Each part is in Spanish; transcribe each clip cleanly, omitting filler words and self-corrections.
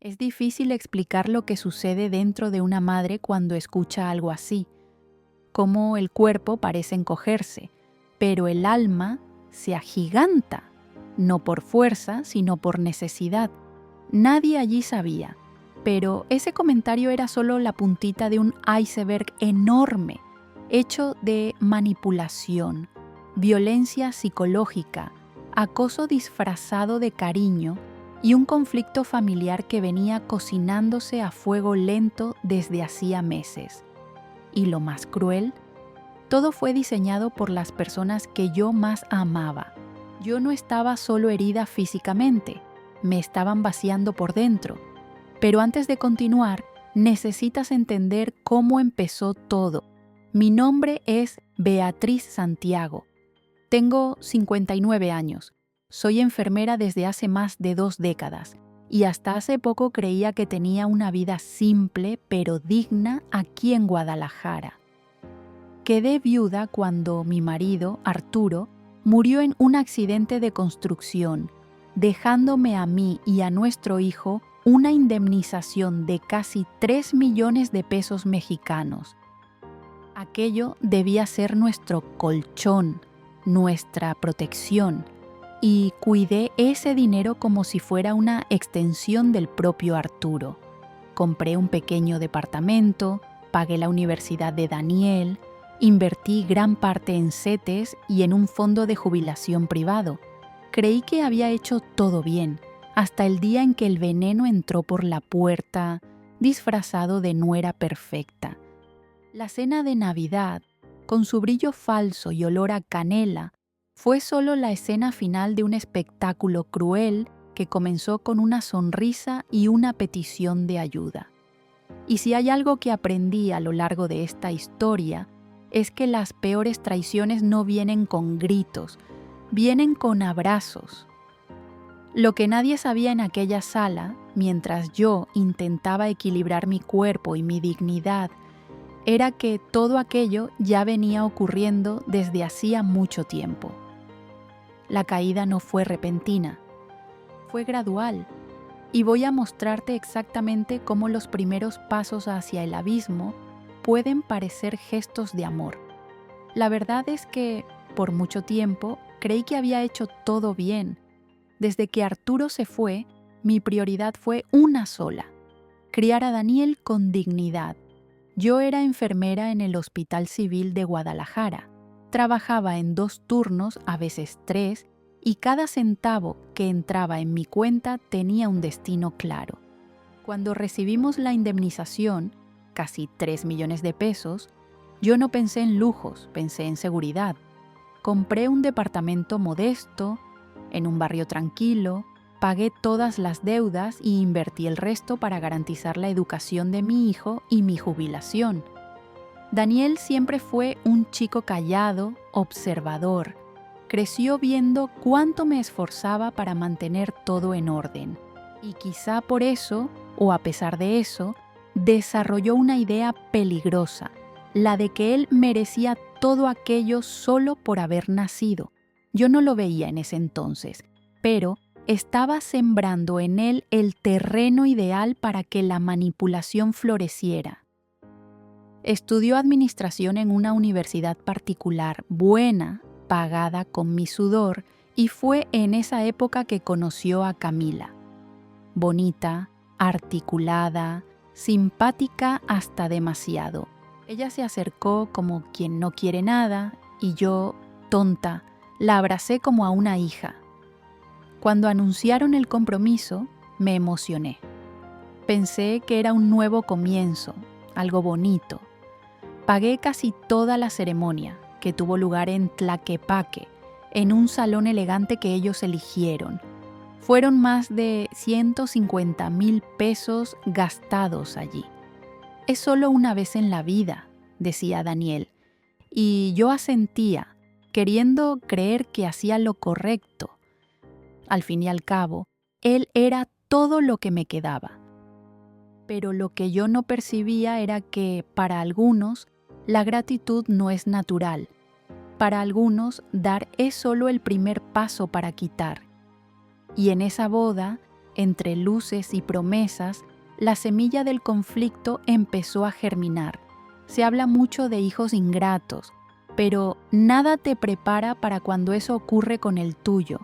Es difícil explicar lo que sucede dentro de una madre cuando escucha algo así, cómo el cuerpo parece encogerse, pero el alma se agiganta, no por fuerza, sino por necesidad. Nadie allí sabía, pero ese comentario era solo la puntita de un iceberg enorme, hecho de manipulación, violencia psicológica, acoso disfrazado de cariño y un conflicto familiar que venía cocinándose a fuego lento desde hacía meses. Y lo más cruel, todo fue diseñado por las personas que yo más amaba. Yo no estaba solo herida físicamente, me estaban vaciando por dentro. Pero antes de continuar, necesitas entender cómo empezó todo. Mi nombre es Beatriz Santiago. Tengo 59 años. Soy enfermera desde hace más de 2 décadas y hasta hace poco creía que tenía una vida simple pero digna aquí en Guadalajara. Quedé viuda cuando mi marido, Arturo, murió en un accidente de construcción, dejándome a mí y a nuestro hijo una indemnización de casi 3 millones de pesos mexicanos. Aquello debía ser nuestro colchón, nuestra protección, y cuidé ese dinero como si fuera una extensión del propio Arturo. Compré un pequeño departamento, pagué la universidad de Daniel, invertí gran parte en CETES y en un fondo de jubilación privado. Creí que había hecho todo bien, hasta el día en que el veneno entró por la puerta, disfrazado de nuera perfecta. La cena de Navidad, con su brillo falso y olor a canela, fue solo la escena final de un espectáculo cruel que comenzó con una sonrisa y una petición de ayuda. Y si hay algo que aprendí a lo largo de esta historia, es que las peores traiciones no vienen con gritos, vienen con abrazos. Lo que nadie sabía en aquella sala, mientras yo intentaba equilibrar mi cuerpo y mi dignidad, era que todo aquello ya venía ocurriendo desde hacía mucho tiempo. La caída no fue repentina, fue gradual, y voy a mostrarte exactamente cómo los primeros pasos hacia el abismo pueden parecer gestos de amor. La verdad es que, por mucho tiempo, creí que había hecho todo bien. Desde que Arturo se fue, mi prioridad fue una sola: criar a Daniel con dignidad. Yo era enfermera en el Hospital Civil de Guadalajara. Trabajaba en 2 turnos, a veces 3, y cada centavo que entraba en mi cuenta tenía un destino claro. Cuando recibimos la indemnización, casi 3 millones de pesos, yo no pensé en lujos, pensé en seguridad. Compré un departamento modesto, en un barrio tranquilo, pagué todas las deudas y invertí el resto para garantizar la educación de mi hijo y mi jubilación. Daniel siempre fue un chico callado, observador. Creció viendo cuánto me esforzaba para mantener todo en orden. Y quizá por eso, o a pesar de eso, desarrolló una idea peligrosa, la de que él merecía todo aquello solo por haber nacido. Yo no lo veía en ese entonces, pero estaba sembrando en él el terreno ideal para que la manipulación floreciera. Estudió administración en una universidad particular, buena, pagada con mi sudor, y fue en esa época que conoció a Camila. Bonita, articulada, simpática hasta demasiado. Ella se acercó como quien no quiere nada y yo, tonta, la abracé como a una hija. Cuando anunciaron el compromiso, me emocioné. Pensé que era un nuevo comienzo, algo bonito. Pagué casi toda la ceremonia, que tuvo lugar en Tlaquepaque, en un salón elegante que ellos eligieron. Fueron más de 150,000 pesos gastados allí. Es solo una vez en la vida, decía Daniel, y yo asentía, queriendo creer que hacía lo correcto. Al fin y al cabo, él era todo lo que me quedaba. Pero lo que yo no percibía era que, para algunos, la gratitud no es natural. Para algunos, dar es solo el primer paso para quitar. Y en esa boda, Entre luces y promesas, la semilla del conflicto empezó a germinar. Se habla mucho de hijos ingratos, pero nada te prepara para cuando eso ocurre con el tuyo.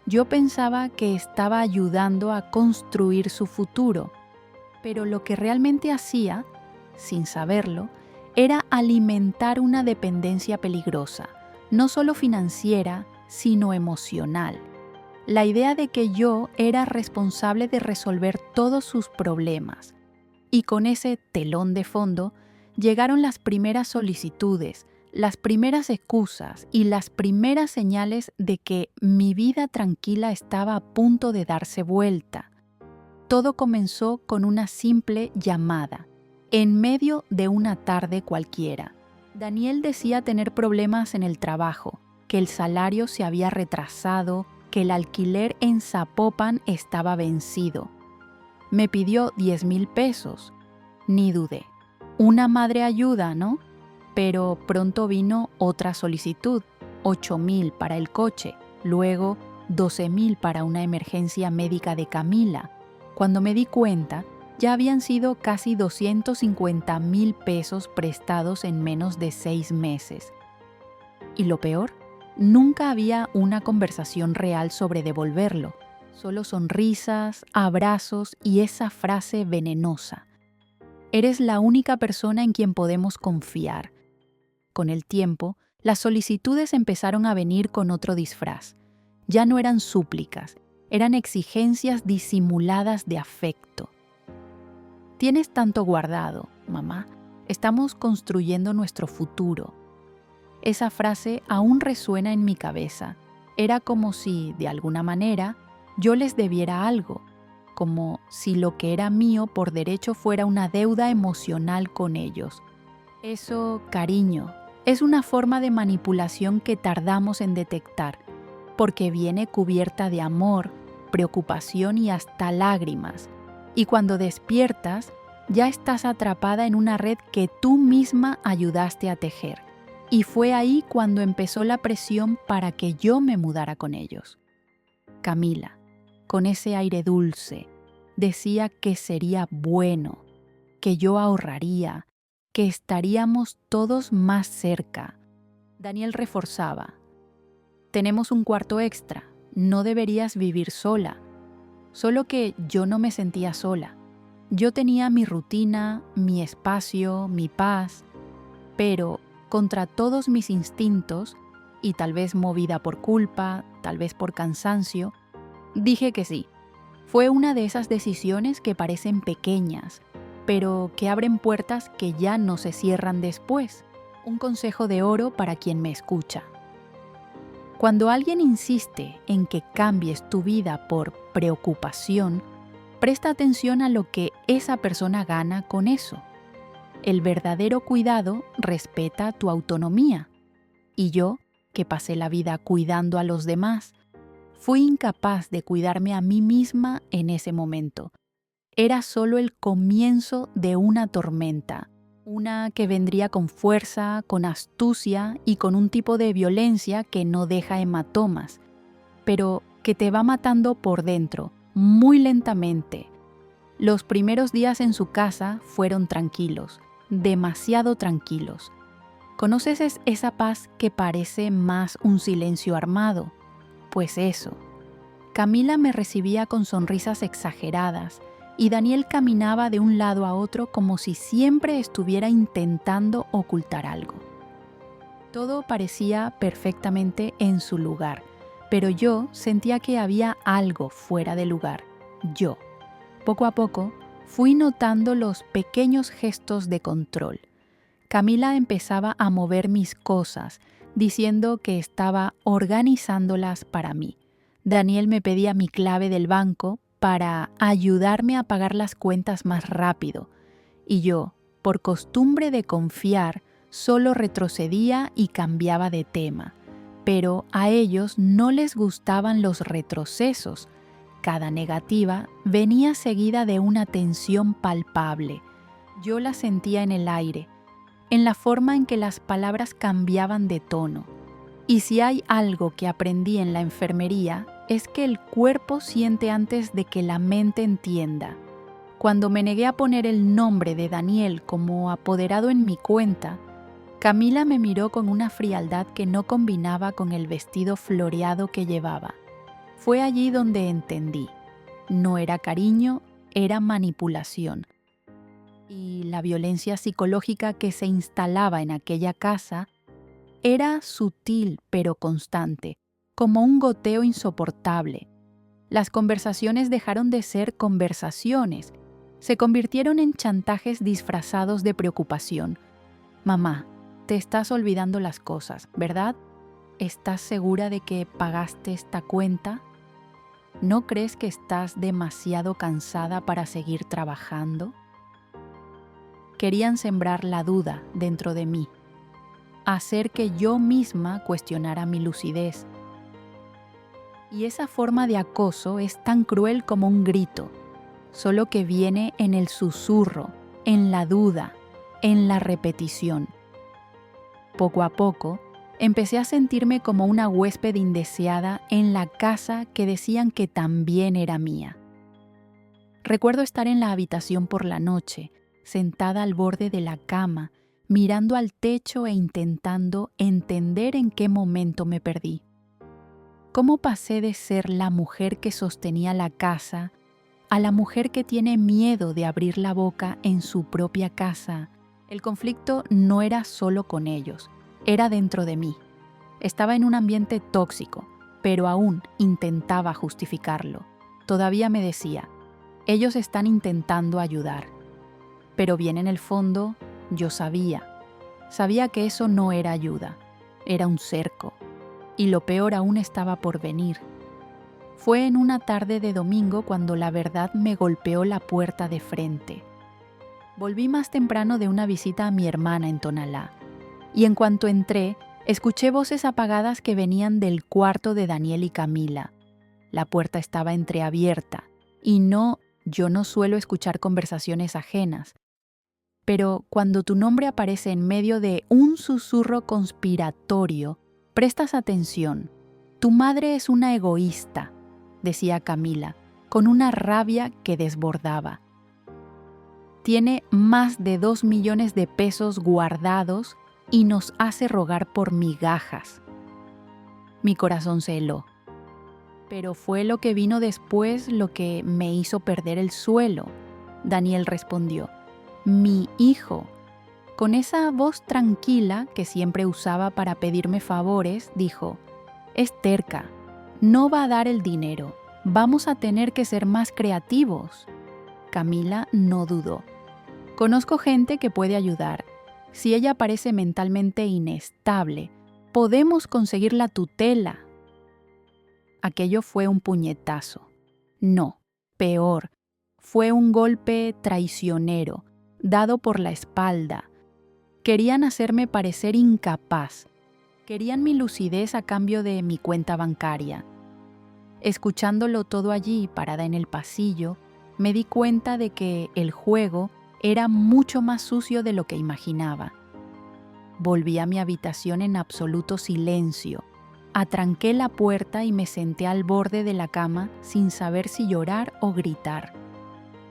Yo pensaba que estaba ayudando a construir su futuro, pero lo que realmente hacía, sin saberlo, era alimentar una dependencia peligrosa, no solo financiera, sino emocional. La idea de que yo era responsable de resolver todos sus problemas. Y con ese telón de fondo, llegaron las primeras solicitudes, las primeras excusas y las primeras señales de que mi vida tranquila estaba a punto de darse vuelta. Todo comenzó con una simple llamada, en medio de una tarde cualquiera. Daniel decía tener problemas en el trabajo, que el salario se había retrasado, que el alquiler en Zapopan estaba vencido. Me pidió 10,000 pesos. Ni dudé. Una madre ayuda, ¿no? Pero pronto vino otra solicitud, 8,000 para el coche, luego 12,000 para una emergencia médica de Camila. Cuando me di cuenta, ya habían sido casi 250,000 pesos prestados en menos de 6 meses. Y lo peor, nunca había una conversación real sobre devolverlo, solo sonrisas, abrazos y esa frase venenosa. Eres la única persona en quien podemos confiar. Con el tiempo, las solicitudes empezaron a venir con otro disfraz. Ya no eran súplicas, eran exigencias disimuladas de afecto. Tienes tanto guardado, mamá. Estamos construyendo nuestro futuro. Esa frase aún resuena en mi cabeza. Era como si, de alguna manera, yo les debiera algo, como si lo que era mío por derecho fuera una deuda emocional con ellos. Eso, cariño, es una forma de manipulación que tardamos en detectar, porque viene cubierta de amor, preocupación y hasta lágrimas. Y cuando despiertas, ya estás atrapada en una red que tú misma ayudaste a tejer. Y fue ahí cuando empezó la presión para que yo me mudara con ellos. Camila, con ese aire dulce, decía que sería bueno, que yo ahorraría, que estaríamos todos más cerca. Daniel reforzaba: tenemos un cuarto extra, no deberías vivir sola. Solo que yo no me sentía sola. Yo tenía mi rutina, mi espacio, mi paz, pero contra todos mis instintos, y tal vez movida por culpa, tal vez por cansancio, dije que sí. Fue una de esas decisiones que parecen pequeñas, pero que abren puertas que ya no se cierran después. Un consejo de oro para quien me escucha. Cuando alguien insiste en que cambies tu vida por preocupación, presta atención a lo que esa persona gana con eso. El verdadero cuidado respeta tu autonomía. Y yo, que pasé la vida cuidando a los demás, fui incapaz de cuidarme a mí misma en ese momento. Era solo el comienzo de una tormenta, una que vendría con fuerza, con astucia y con un tipo de violencia que no deja hematomas, pero que te va matando por dentro, muy lentamente. Los primeros días en su casa fueron tranquilos, demasiado tranquilos. ¿Conoces esa paz que parece más un silencio armado? Pues eso. Camila me recibía con sonrisas exageradas y Daniel caminaba de un lado a otro como si siempre estuviera intentando ocultar algo. Todo parecía perfectamente en su lugar, pero yo sentía que había algo fuera de lugar. Yo. Poco a poco, fui notando los pequeños gestos de control. Camila empezaba a mover mis cosas, diciendo que estaba organizándolas para mí. Daniel me pedía mi clave del banco para ayudarme a pagar las cuentas más rápido. Y yo, por costumbre de confiar, solo retrocedía y cambiaba de tema. Pero a ellos no les gustaban los retrocesos. Cada negativa venía seguida de una tensión palpable. Yo la sentía en el aire, en la forma en que las palabras cambiaban de tono. Y si hay algo que aprendí en la enfermería, es que el cuerpo siente antes de que la mente entienda. Cuando me negué a poner el nombre de Daniel como apoderado en mi cuenta, Camila me miró con una frialdad que no combinaba con el vestido floreado que llevaba. Fue allí donde entendí. No era cariño, era manipulación. Y la violencia psicológica que se instalaba en aquella casa era sutil pero constante, como un goteo insoportable. Las conversaciones dejaron de ser conversaciones, se convirtieron en chantajes disfrazados de preocupación. Mamá, te estás olvidando las cosas, ¿verdad? ¿Estás segura de que pagaste esta cuenta? ¿No crees que estás demasiado cansada para seguir trabajando? Querían sembrar la duda dentro de mí, hacer que yo misma cuestionara mi lucidez. Y esa forma de acoso es tan cruel como un grito, solo que viene en el susurro, en la duda, en la repetición. Poco a poco, empecé a sentirme como una huésped indeseada en la casa que decían que también era mía. Recuerdo estar en la habitación por la noche, sentada al borde de la cama, mirando al techo e intentando entender en qué momento me perdí. ¿Cómo pasé de ser la mujer que sostenía la casa a la mujer que tiene miedo de abrir la boca en su propia casa? El conflicto no era solo con ellos, era dentro de mí. Estaba en un ambiente tóxico, pero aún intentaba justificarlo. Todavía me decía, ellos están intentando ayudar. Pero bien en el fondo, yo sabía que eso no era ayuda, era un cerco. Y lo peor aún estaba por venir. Fue en una tarde de domingo cuando la verdad me golpeó la puerta de frente. Volví más temprano de una visita a mi hermana en Tonalá, y en cuanto entré, escuché voces apagadas que venían del cuarto de Daniel y Camila. La puerta estaba entreabierta, y yo no suelo escuchar conversaciones ajenas. Pero cuando tu nombre aparece en medio de un susurro conspiratorio, prestas atención. Tu madre es una egoísta, decía Camila, con una rabia que desbordaba. Tiene más de 2 millones de pesos guardados y nos hace rogar por migajas. Mi corazón se heló. Pero fue lo que vino después lo que me hizo perder el suelo. Daniel respondió, mi hijo. Con esa voz tranquila que siempre usaba para pedirme favores, dijo, es terca, no va a dar el dinero, vamos a tener que ser más creativos. Camila no dudó. Conozco gente que puede ayudar. Si ella parece mentalmente inestable, podemos conseguir la tutela. Aquello fue un puñetazo. No, peor, fue un golpe traicionero, dado por la espalda. Querían hacerme parecer incapaz. Querían mi lucidez a cambio de mi cuenta bancaria. Escuchándolo todo allí, parada en el pasillo, me di cuenta de que el juego era mucho más sucio de lo que imaginaba. Volví a mi habitación en absoluto silencio. Atranqué la puerta y me senté al borde de la cama sin saber si llorar o gritar.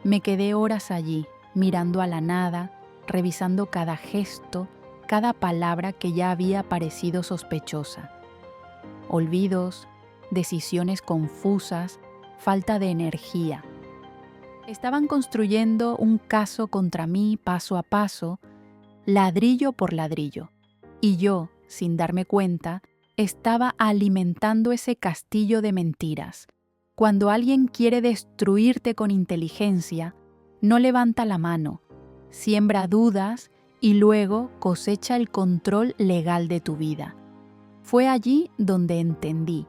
Me quedé horas allí, mirando a la nada, revisando cada gesto, cada palabra que ya había parecido sospechosa. Olvidos, decisiones confusas, falta de energía. Estaban construyendo un caso contra mí paso a paso, ladrillo por ladrillo, y yo, sin darme cuenta, estaba alimentando ese castillo de mentiras. Cuando alguien quiere destruirte con inteligencia, no levanta la mano, siembra dudas y luego cosecha el control legal de tu vida. Fue allí donde entendí,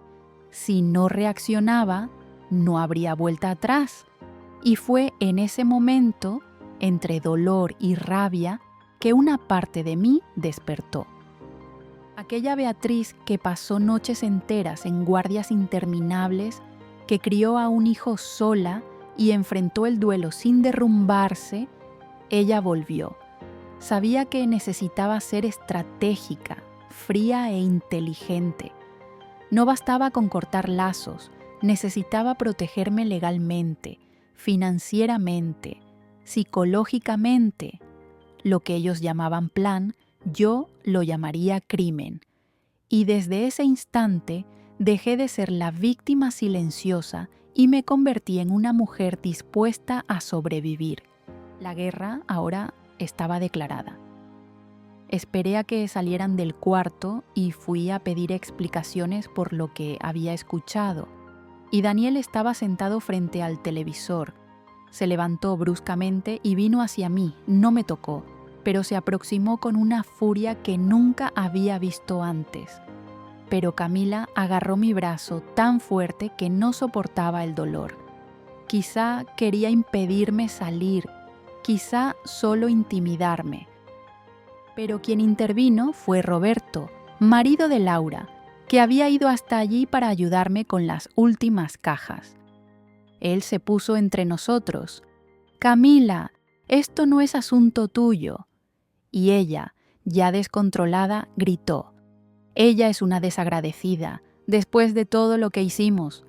si no reaccionaba, no habría vuelta atrás. Y fue en ese momento, entre dolor y rabia, que una parte de mí despertó. Aquella Beatriz que pasó noches enteras en guardias interminables, que crió a un hijo sola y enfrentó el duelo sin derrumbarse, ella volvió. Sabía que necesitaba ser estratégica, fría e inteligente. No bastaba con cortar lazos, Necesitaba protegerme legalmente, financieramente, psicológicamente. Lo que ellos llamaban plan, yo lo llamaría crimen. Y desde ese instante dejé de ser la víctima silenciosa y me convertí en una mujer dispuesta a sobrevivir. La guerra ahora estaba declarada. Esperé a que salieran del cuarto y fui a pedir explicaciones por lo que había escuchado. Y Daniel estaba sentado frente al televisor. Se levantó bruscamente y vino hacia mí, no me tocó, pero se aproximó con una furia que nunca había visto antes. Pero Camila agarró mi brazo tan fuerte que no soportaba el dolor. Quizá quería impedirme salir, quizá solo intimidarme. Pero quien intervino fue Roberto, marido de Laura, que había ido hasta allí para ayudarme con las últimas cajas. Él se puso entre nosotros. «Camila, esto no es asunto tuyo». Y ella, ya descontrolada, gritó: «Ella es una desagradecida, después de todo lo que hicimos».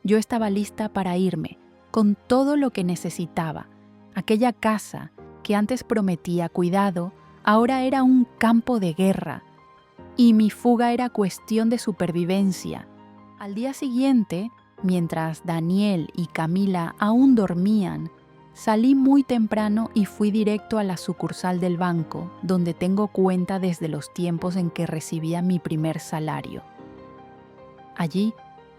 Yo estaba lista para irme, con todo lo que necesitaba. Aquella casa, que antes prometía cuidado, ahora era un campo de guerra. Y mi fuga era cuestión de supervivencia. Al día siguiente, mientras Daniel y Camila aún dormían, salí muy temprano y fui directo a la sucursal del banco, donde tengo cuenta desde los tiempos en que recibía mi primer salario. Allí,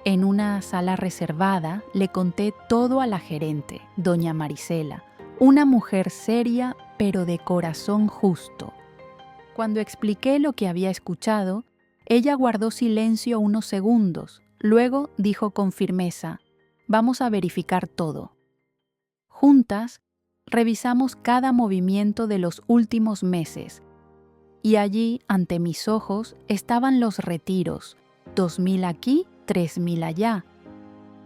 en una sala reservada, le conté todo a la gerente, doña Marisela, una mujer seria pero de corazón justo. Cuando expliqué lo que había escuchado, ella guardó silencio unos segundos, luego dijo con firmeza: «Vamos a verificar todo». Juntas, revisamos cada movimiento de los últimos meses, y allí, ante mis ojos, estaban los retiros, 2.000 aquí, 3.000 allá,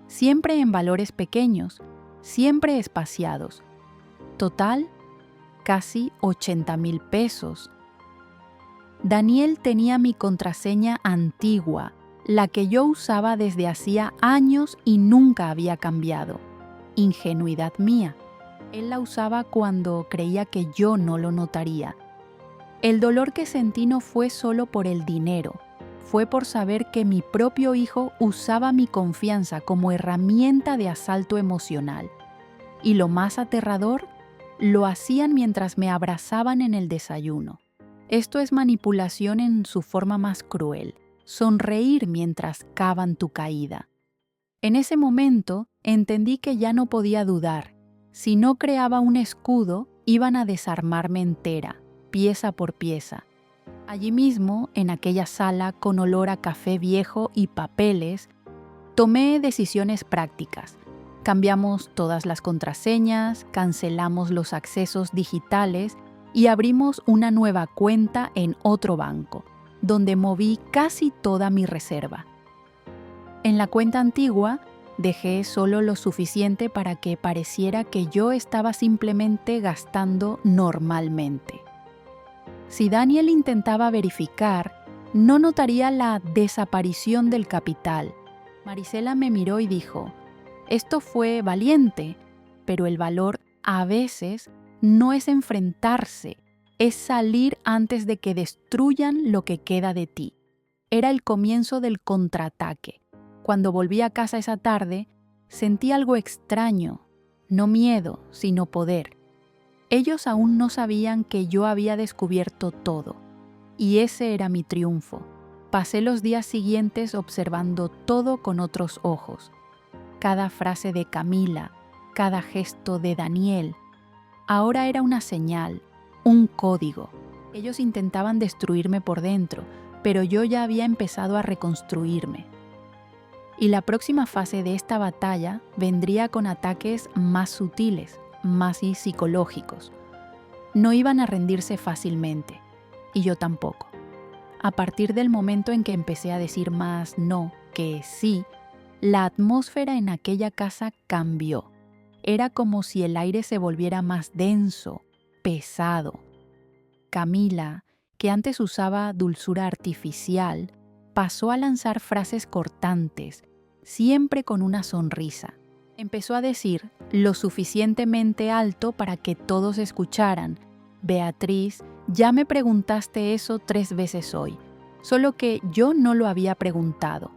siempre en valores pequeños, siempre espaciados. Total, casi 80.000 pesos. Daniel tenía mi contraseña antigua, la que yo usaba desde hacía años y nunca había cambiado. Ingenuidad mía. Él la usaba cuando creía que yo no lo notaría. El dolor que sentí no fue solo por el dinero, fue por saber que mi propio hijo usaba mi confianza como herramienta de asalto emocional. Y lo más aterrador, lo hacían mientras me abrazaban en el desayuno. Esto es manipulación en su forma más cruel, sonreír mientras cavan tu caída. En ese momento entendí que ya no podía dudar. Si no creaba un escudo, iban a desarmarme entera, pieza por pieza. Allí mismo, en aquella sala con olor a café viejo y papeles, tomé decisiones prácticas. Cambiamos todas las contraseñas, cancelamos los accesos digitales y abrimos una nueva cuenta en otro banco, donde moví casi toda mi reserva. En la cuenta antigua, dejé solo lo suficiente para que pareciera que yo estaba simplemente gastando normalmente. Si Daniel intentaba verificar, no notaría la desaparición del capital. Marisela me miró y dijo: «Esto fue valiente, pero el valor a veces no es enfrentarse, es salir antes de que destruyan lo que queda de ti». Era el comienzo del contraataque. Cuando volví a casa esa tarde, sentí algo extraño, no miedo, sino poder. Ellos aún no sabían que yo había descubierto todo, y ese era mi triunfo. Pasé los días siguientes observando todo con otros ojos. Cada frase de Camila, cada gesto de Daniel, ahora era una señal, un código. Ellos intentaban destruirme por dentro, pero yo ya había empezado a reconstruirme. Y la próxima fase de esta batalla vendría con ataques más sutiles, más psicológicos. No iban a rendirse fácilmente, y yo tampoco. A partir del momento en que empecé a decir más no que sí, la atmósfera en aquella casa cambió. Era como si el aire se volviera más denso, pesado. Camila, que antes usaba dulzura artificial, pasó a lanzar frases cortantes, siempre con una sonrisa. Empezó a decir lo suficientemente alto para que todos escucharan: Beatriz, ya me preguntaste eso 3 veces hoy, solo que yo no lo había preguntado.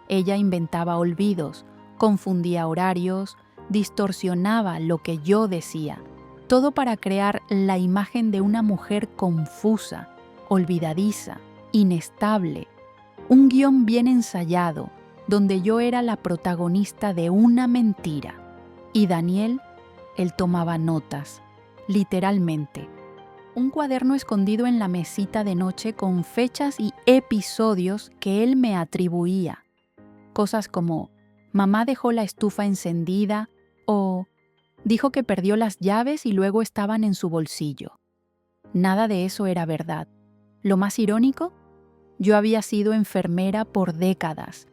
Ella inventaba olvidos, confundía horarios, distorsionaba lo que yo decía, todo para crear la imagen de una mujer confusa, olvidadiza, inestable. Un guión bien ensayado, donde yo era la protagonista de una mentira. Y Daniel, él tomaba notas, literalmente. Un cuaderno escondido en la mesita de noche con fechas y episodios que él me atribuía. Cosas como: mamá dejó la estufa encendida, o dijo que perdió las llaves y luego estaban en su bolsillo. Nada de eso era verdad. Lo más irónico, yo había sido enfermera por décadas.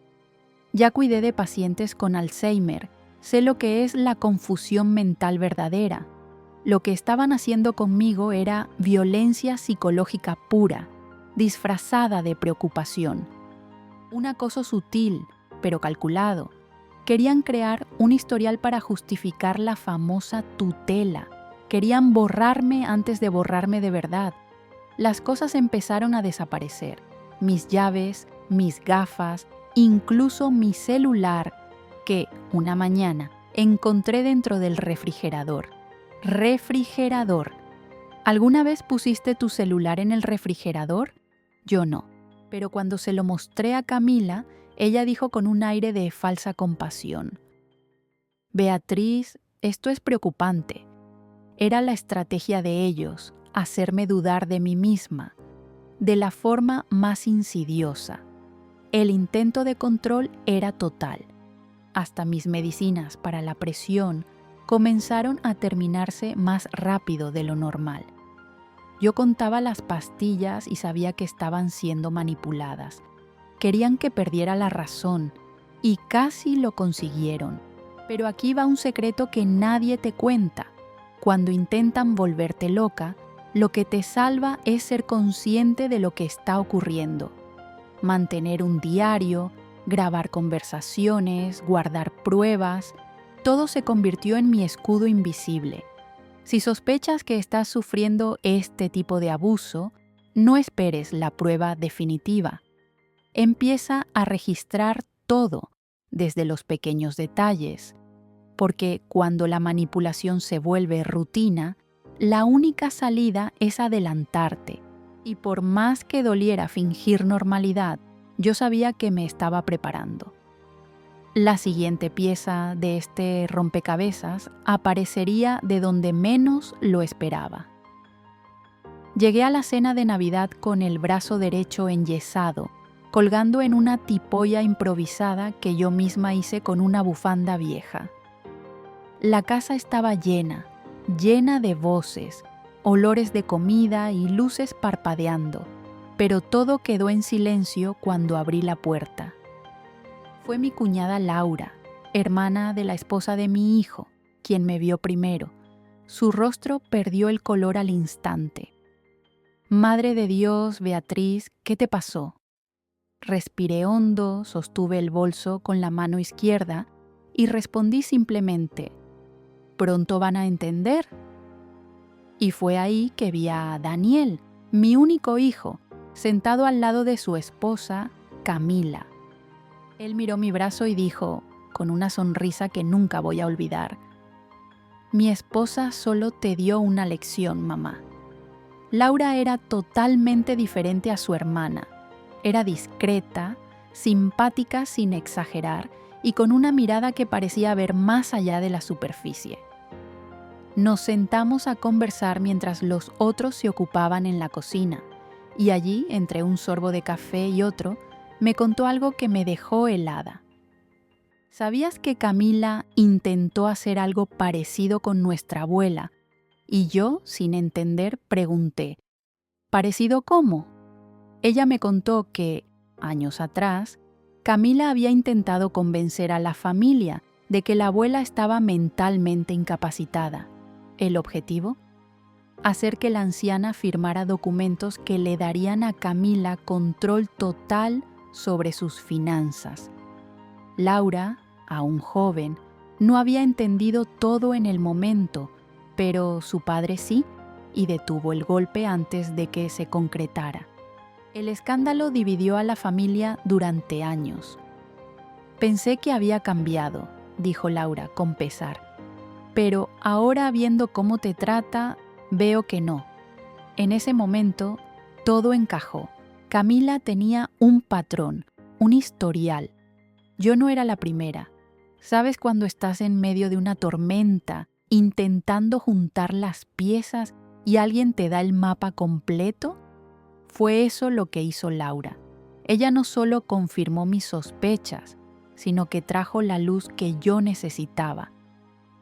Ya cuidé de pacientes con Alzheimer, sé lo que es la confusión mental verdadera. Lo que estaban haciendo conmigo era violencia psicológica pura, disfrazada de preocupación. Un acoso sutil, pero calculado. Querían crear un historial para justificar la famosa tutela. Querían borrarme antes de borrarme de verdad. Las cosas empezaron a desaparecer. Mis llaves, mis gafas, incluso mi celular, que una mañana encontré dentro del refrigerador. Refrigerador. ¿Alguna vez pusiste tu celular en el refrigerador? Yo no. Pero cuando se lo mostré a Camila, ella dijo con un aire de falsa compasión: Beatriz, esto es preocupante. Era la estrategia de ellos, hacerme dudar de mí misma, de la forma más insidiosa. El intento de control era total. Hasta mis medicinas para la presión comenzaron a terminarse más rápido de lo normal. Yo contaba las pastillas y sabía que estaban siendo manipuladas. Querían que perdiera la razón y casi lo consiguieron. Pero aquí va un secreto que nadie te cuenta. Cuando intentan volverte loca, lo que te salva es ser consciente de lo que está ocurriendo. Mantener un diario, grabar conversaciones, guardar pruebas, todo se convirtió en mi escudo invisible. Si sospechas que estás sufriendo este tipo de abuso, no esperes la prueba definitiva. Empieza a registrar todo, desde los pequeños detalles, porque cuando la manipulación se vuelve rutina, la única salida es adelantarte. Y por más que doliera fingir normalidad, yo sabía que me estaba preparando. La siguiente pieza de este rompecabezas aparecería de donde menos lo esperaba. Llegué a la cena de Navidad con el brazo derecho enyesado, colgando en una tipolla improvisada que yo misma hice con una bufanda vieja. La casa estaba llena de voces, olores de comida y luces parpadeando, pero todo quedó en silencio cuando abrí la puerta. Fue mi cuñada Laura, hermana de la esposa de mi hijo, quien me vio primero. Su rostro perdió el color al instante. Madre de Dios, Beatriz, ¿qué te pasó? Respiré hondo, sostuve el bolso con la mano izquierda y respondí simplemente: pronto van a entender. Y fue ahí que vi a Daniel, mi único hijo, sentado al lado de su esposa, Camila. Él miró mi brazo y dijo, con una sonrisa que nunca voy a olvidar: mi esposa solo te dio una lección, mamá. Laura era totalmente diferente a su hermana. Era discreta, simpática sin exagerar y con una mirada que parecía ver más allá de la superficie. Nos sentamos a conversar mientras los otros se ocupaban en la cocina, y allí, entre un sorbo de café y otro, me contó algo que me dejó helada. ¿Sabías que Camila intentó hacer algo parecido con nuestra abuela? Y yo, sin entender, pregunté: ¿parecido cómo? Ella me contó que, años atrás, Camila había intentado convencer a la familia de que la abuela estaba mentalmente incapacitada. ¿El objetivo? Hacer que la anciana firmara documentos que le darían a Camila control total sobre sus finanzas. Laura, aún joven, no había entendido todo en el momento, pero su padre sí, y detuvo el golpe antes de que se concretara. El escándalo dividió a la familia durante años. Pensé que había cambiado, dijo Laura con pesar, pero ahora viendo cómo te trata, veo que no. En ese momento, todo encajó. Camila tenía un patrón, un historial. Yo no era la primera. ¿Sabes cuando estás en medio de una tormenta, intentando juntar las piezas y alguien te da el mapa completo? Fue eso lo que hizo Laura. Ella no solo confirmó mis sospechas, sino que trajo la luz que yo necesitaba.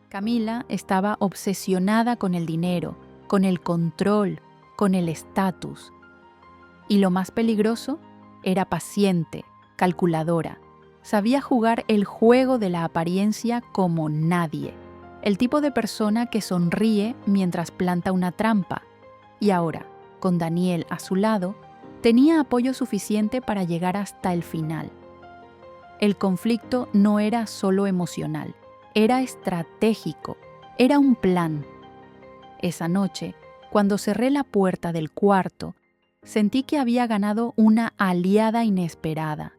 Camila estaba obsesionada con el dinero, con el control, con el estatus. Y lo más peligroso, era paciente, calculadora. Sabía jugar el juego de la apariencia como nadie. El tipo de persona que sonríe mientras planta una trampa. Y ahora, con Daniel a su lado, tenía apoyo suficiente para llegar hasta el final. El conflicto no era solo emocional, era estratégico, era un plan. Esa noche, cuando cerré la puerta del cuarto, sentí que había ganado una aliada inesperada.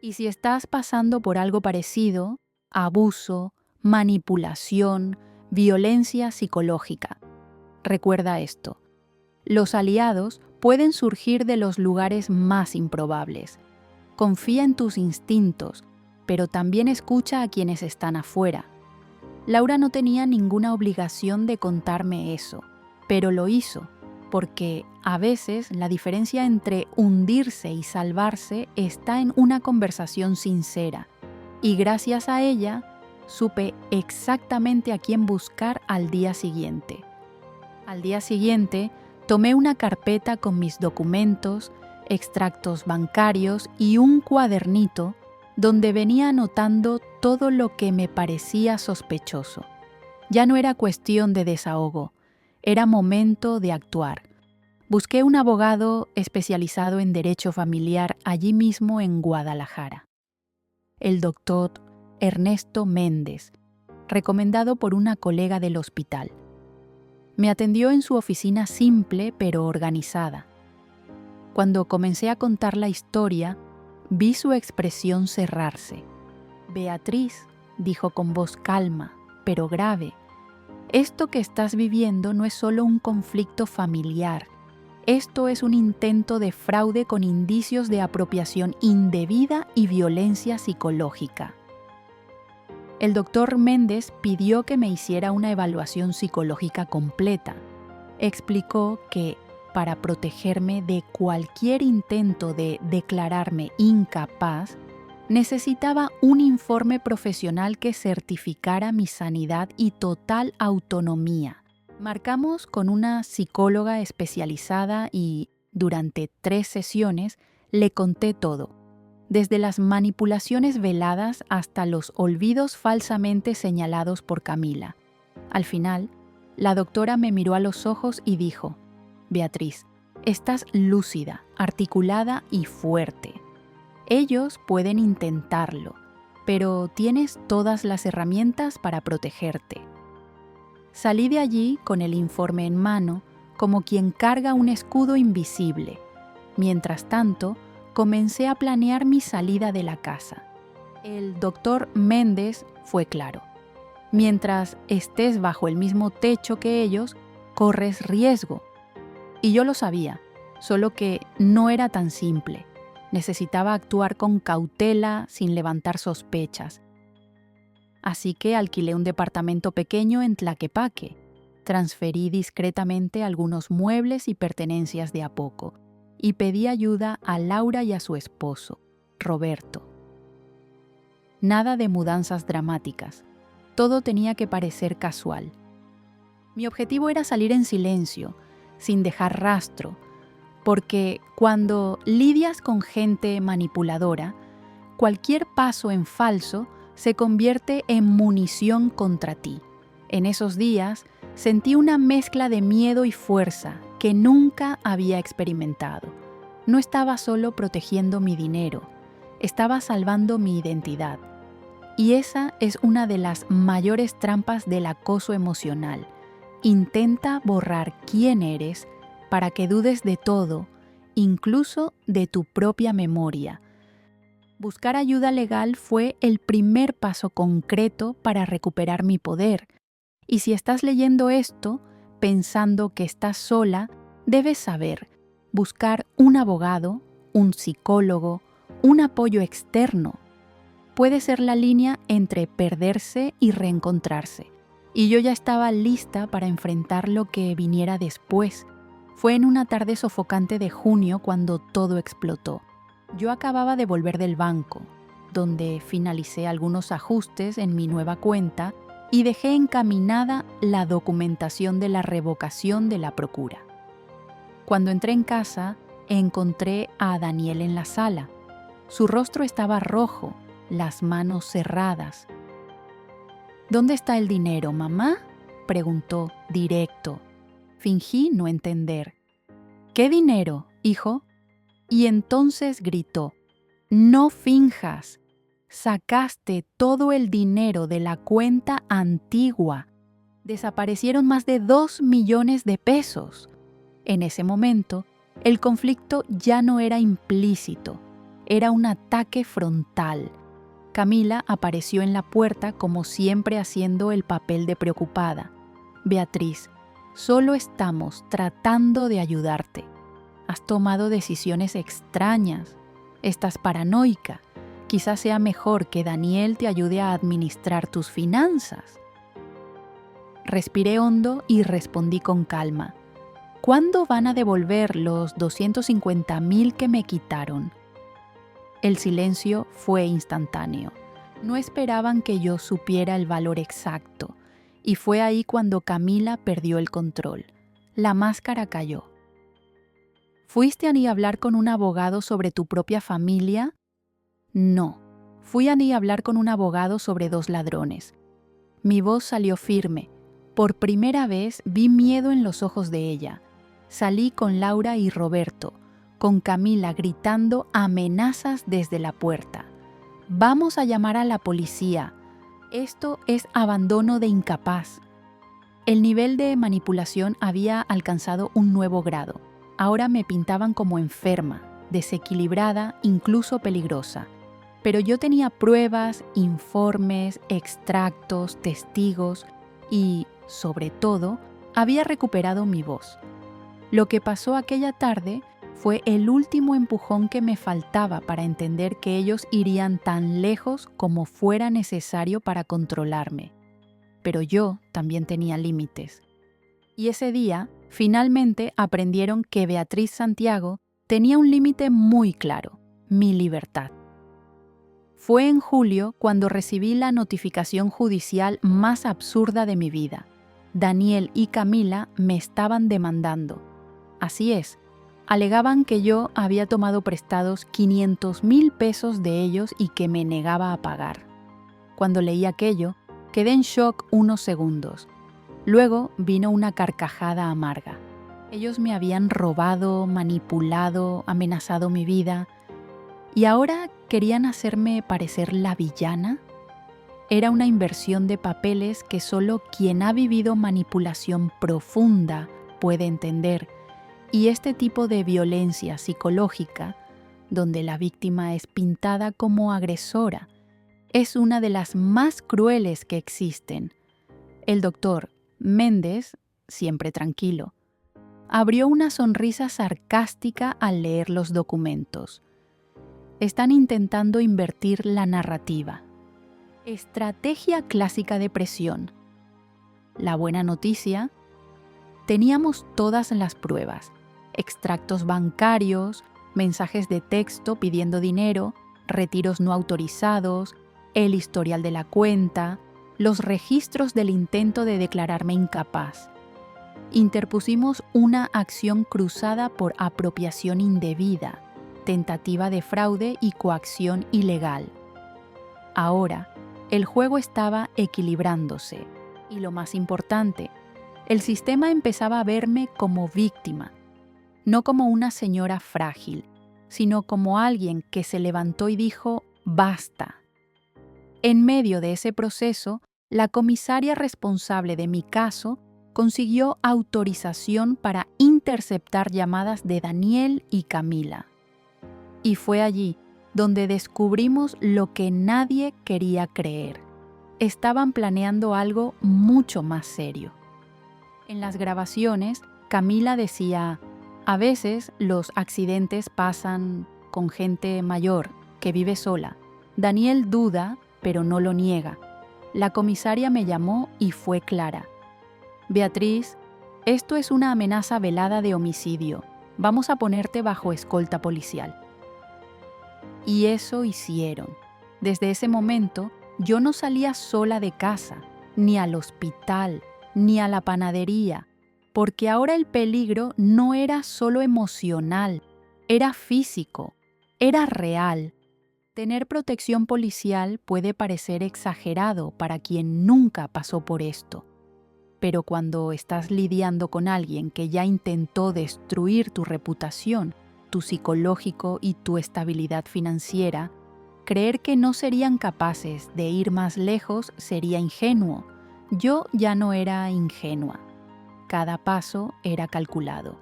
Y si estás pasando por algo parecido, abuso, manipulación, violencia psicológica, recuerda esto. Los aliados pueden surgir de los lugares más improbables. Confía en tus instintos, pero también escucha a quienes están afuera. Laura no tenía ninguna obligación de contarme eso, pero lo hizo, porque a veces la diferencia entre hundirse y salvarse está en una conversación sincera, y gracias a ella supe exactamente a quién buscar al día siguiente. Al día siguiente, tomé una carpeta con mis documentos, extractos bancarios y un cuadernito donde venía anotando todo lo que me parecía sospechoso. Ya no era cuestión de desahogo, era momento de actuar. Busqué un abogado especializado en derecho familiar allí mismo en Guadalajara. El doctor Ernesto Méndez, recomendado por una colega del hospital. Me atendió en su oficina simple pero organizada. Cuando comencé a contar la historia, vi su expresión cerrarse. Beatriz, dijo con voz calma, pero grave, esto que estás viviendo no es solo un conflicto familiar. Esto es un intento de fraude con indicios de apropiación indebida y violencia psicológica. El doctor Méndez pidió que me hiciera una evaluación psicológica completa. Explicó que, para protegerme de cualquier intento de declararme incapaz, necesitaba un informe profesional que certificara mi sanidad y total autonomía. Marcamos con una psicóloga especializada y, durante 3 sesiones, le conté todo, desde las manipulaciones veladas hasta los olvidos falsamente señalados por Camila. Al final, la doctora me miró a los ojos y dijo: Beatriz, estás lúcida, articulada y fuerte. Ellos pueden intentarlo, pero tienes todas las herramientas para protegerte. Salí de allí con el informe en mano, como quien carga un escudo invisible. Mientras tanto, comencé a planear mi salida de la casa. El doctor Méndez fue claro. Mientras estés bajo el mismo techo que ellos, corres riesgo. Y yo lo sabía, solo que no era tan simple. Necesitaba actuar con cautela, sin levantar sospechas. Así que alquilé un departamento pequeño en Tlaquepaque. Transferí discretamente algunos muebles y pertenencias de a poco y pedí ayuda a Laura y a su esposo, Roberto. Nada de mudanzas dramáticas. Todo tenía que parecer casual. Mi objetivo era salir en silencio, sin dejar rastro, porque cuando lidias con gente manipuladora, cualquier paso en falso se convierte en munición contra ti. En esos días sentí una mezcla de miedo y fuerza que nunca había experimentado. No estaba solo protegiendo mi dinero, estaba salvando mi identidad. Y esa es una de las mayores trampas del acoso emocional. Intenta borrar quién eres para que dudes de todo, incluso de tu propia memoria. Buscar ayuda legal fue el primer paso concreto para recuperar mi poder. Y si estás leyendo esto, pensando que estás sola, debes saber, buscar un abogado, un psicólogo, un apoyo externo. Puede ser la línea entre perderse y reencontrarse. Y yo ya estaba lista para enfrentar lo que viniera después. Fue en una tarde sofocante de junio cuando todo explotó. Yo acababa de volver del banco, donde finalicé algunos ajustes en mi nueva cuenta y dejé encaminada la documentación de la revocación de la procura. Cuando entré en casa, encontré a Daniel en la sala. Su rostro estaba rojo, las manos cerradas. «¿Dónde está el dinero, mamá?», preguntó directo. Fingí no entender. «¿Qué dinero, hijo?». Y entonces gritó: «No finjas. Sacaste todo el dinero de la cuenta antigua. Desaparecieron más de 2 millones de pesos». En ese momento, el conflicto ya no era implícito, era un ataque frontal. Camila apareció en la puerta como siempre haciendo el papel de preocupada. «Beatriz, solo estamos tratando de ayudarte. Has tomado decisiones extrañas. Estás paranoica. Quizás sea mejor que Daniel te ayude a administrar tus finanzas». Respiré hondo y respondí con calma: «¿Cuándo van a devolver los 250,000 que me quitaron?». El silencio fue instantáneo. No esperaban que yo supiera el valor exacto, y fue ahí cuando Camila perdió el control. La máscara cayó. «¿Fuiste a hablar con un abogado sobre tu propia familia?». «No, fui a hablar con un abogado sobre 2 ladrones». Mi voz salió firme. Por primera vez vi miedo en los ojos de ella. Salí con Laura y Roberto, con Camila gritando amenazas desde la puerta. «Vamos a llamar a la policía. Esto es abandono de incapaz». El nivel de manipulación había alcanzado un nuevo grado. Ahora me pintaban como enferma, desequilibrada, incluso peligrosa. Pero yo tenía pruebas, informes, extractos, testigos y, sobre todo, había recuperado mi voz. Lo que pasó aquella tarde fue el último empujón que me faltaba para entender que ellos irían tan lejos como fuera necesario para controlarme. Pero yo también tenía límites. Y ese día, finalmente aprendieron que Beatriz Santiago tenía un límite muy claro: mi libertad. Fue en julio cuando recibí la notificación judicial más absurda de mi vida. Daniel y Camila me estaban demandando. Así es, alegaban que yo había tomado prestados 500,000 pesos de ellos y que me negaba a pagar. Cuando leí aquello, quedé en shock unos segundos. Luego vino una carcajada amarga. Ellos me habían robado, manipulado, amenazado mi vida. ¿Y ahora querían hacerme parecer la villana? Era una inversión de papeles que solo quien ha vivido manipulación profunda puede entender. Y este tipo de violencia psicológica, donde la víctima es pintada como agresora, es una de las más crueles que existen. El doctor Méndez, siempre tranquilo, abrió una sonrisa sarcástica al leer los documentos. Están intentando invertir la narrativa. Estrategia clásica de presión. La buena noticia: teníamos todas las pruebas: extractos bancarios, mensajes de texto pidiendo dinero, retiros no autorizados, el historial de la cuenta, los registros del intento de declararme incapaz. Interpusimos una acción cruzada por apropiación indebida, tentativa de fraude y coacción ilegal. Ahora, el juego estaba equilibrándose y, lo más importante, el sistema empezaba a verme como víctima, no como una señora frágil, sino como alguien que se levantó y dijo: «Basta». En medio de ese proceso, la comisaria responsable de mi caso consiguió autorización para interceptar llamadas de Daniel y Camila. Y fue allí donde descubrimos lo que nadie quería creer. Estaban planeando algo mucho más serio. En las grabaciones, Camila decía: a veces los accidentes pasan con gente mayor que vive sola. Daniel duda, pero no lo niega. La comisaria me llamó y fue clara: Beatriz, esto es una amenaza velada de homicidio. Vamos a ponerte bajo escolta policial. Y eso hicieron. Desde ese momento, yo no salía sola de casa, ni al hospital, ni a la panadería, porque ahora el peligro no era solo emocional, era físico, era real. Tener protección policial puede parecer exagerado para quien nunca pasó por esto. Pero cuando estás lidiando con alguien que ya intentó destruir tu reputación, tu psicológico y tu estabilidad financiera, creer que no serían capaces de ir más lejos sería ingenuo. Yo ya no era ingenua. Cada paso era calculado.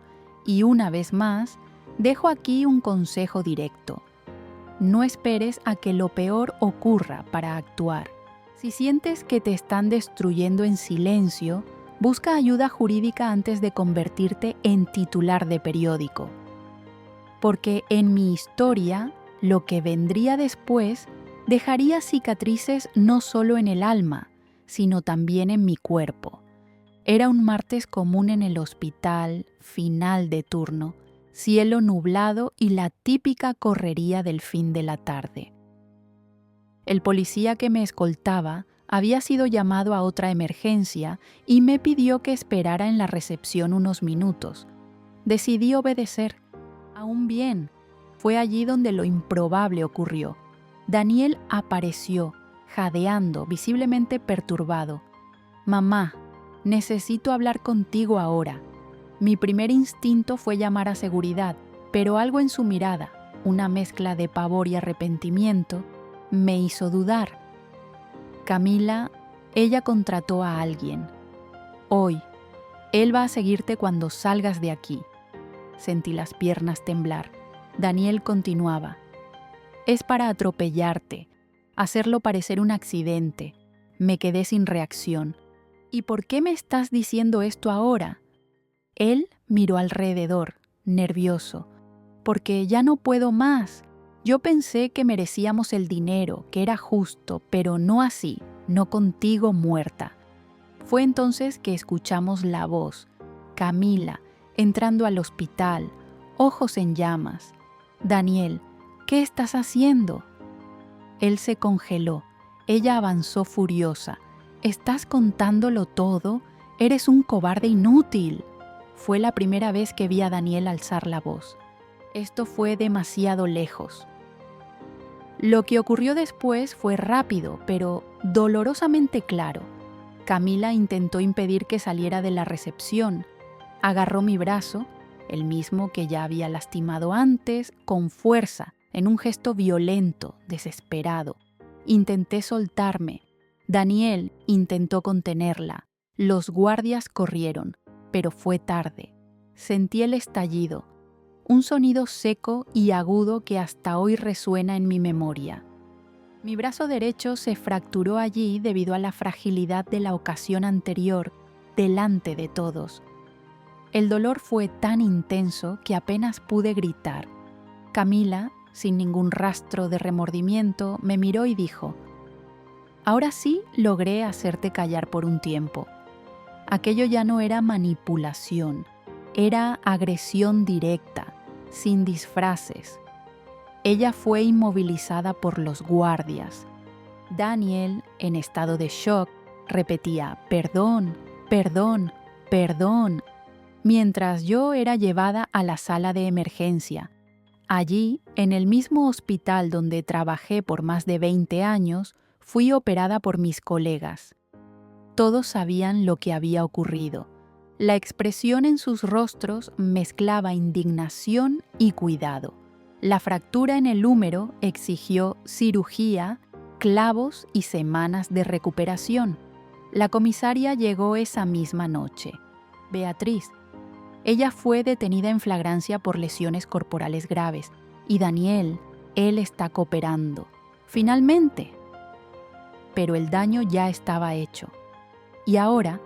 Y una vez más, dejo aquí un consejo directo. No esperes a que lo peor ocurra para actuar. Si sientes que te están destruyendo en silencio, busca ayuda jurídica antes de convertirte en titular de periódico. Porque en mi historia, lo que vendría después dejaría cicatrices no solo en el alma, sino también en mi cuerpo. Era un martes común en el hospital, final de turno, cielo nublado y la típica correría del fin de la tarde. El policía que me escoltaba había sido llamado a otra emergencia y me pidió que esperara en la recepción unos minutos. Decidí obedecer. Aún bien, fue allí donde lo improbable ocurrió. Daniel apareció, jadeando, visiblemente perturbado. «Mamá, necesito hablar contigo ahora». Mi primer instinto fue llamar a seguridad, pero algo en su mirada, una mezcla de pavor y arrepentimiento, me hizo dudar. Camila, ella contrató a alguien. Hoy, él va a seguirte cuando salgas de aquí. Sentí las piernas temblar. Daniel continuaba. Es para atropellarte, hacerlo parecer un accidente. Me quedé sin reacción. ¿Y por qué me estás diciendo esto ahora? Él miró alrededor, nervioso. Porque ya no puedo más. Yo pensé que merecíamos el dinero, que era justo, pero no así, no contigo muerta. Fue entonces que escuchamos la voz, Camila, entrando al hospital, ojos en llamas. Daniel, ¿qué estás haciendo? Él se congeló. Ella avanzó furiosa. ¿Estás contándolo todo? Eres un cobarde inútil. Fue la primera vez que vi a Daniel alzar la voz. Esto fue demasiado lejos. Lo que ocurrió después fue rápido, pero dolorosamente claro. Camila intentó impedir que saliera de la recepción. Agarró mi brazo, el mismo que ya había lastimado antes, con fuerza, en un gesto violento, desesperado. Intenté soltarme. Daniel intentó contenerla. Los guardias corrieron, pero fue tarde. Sentí el estallido, un sonido seco y agudo que hasta hoy resuena en mi memoria. Mi brazo derecho se fracturó allí debido a la fragilidad de la ocasión anterior, delante de todos. El dolor fue tan intenso que apenas pude gritar. Camila, sin ningún rastro de remordimiento, me miró y dijo: «Ahora sí logré hacerte callar por un tiempo». Aquello ya no era manipulación, era agresión directa, sin disfraces. Ella fue inmovilizada por los guardias. Daniel, en estado de shock, repetía «perdón, perdón, perdón», mientras yo era llevada a la sala de emergencia. Allí, en el mismo hospital donde trabajé por más de 20 años, fui operada por mis colegas. Todos sabían lo que había ocurrido. La expresión en sus rostros mezclaba indignación y cuidado. La fractura en el húmero exigió cirugía clavos y semanas de recuperación. La comisaria llegó esa misma noche. Beatriz. Ella fue detenida en flagrancia por lesiones corporales graves. Y Daniel, él está cooperando. Finalmente. Pero el daño ya estaba hecho. Y ahora,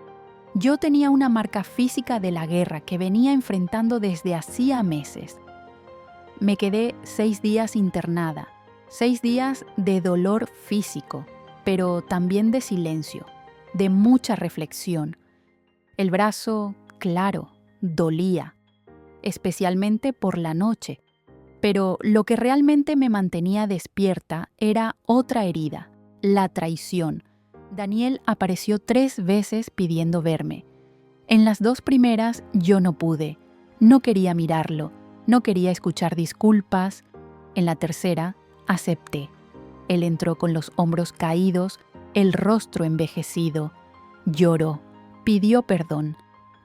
yo tenía una marca física de la guerra que venía enfrentando desde hacía meses. Me quedé 6 días internada, 6 días de dolor físico, pero también de silencio, de mucha reflexión. El brazo, claro, dolía, especialmente por la noche, pero lo que realmente me mantenía despierta era otra herida, la traición. Daniel apareció 3 veces pidiendo verme. En las 2 primeras yo no pude, no quería mirarlo, no quería escuchar disculpas. En la tercera, acepté. Él entró con los hombros caídos, el rostro envejecido. Lloró, pidió perdón.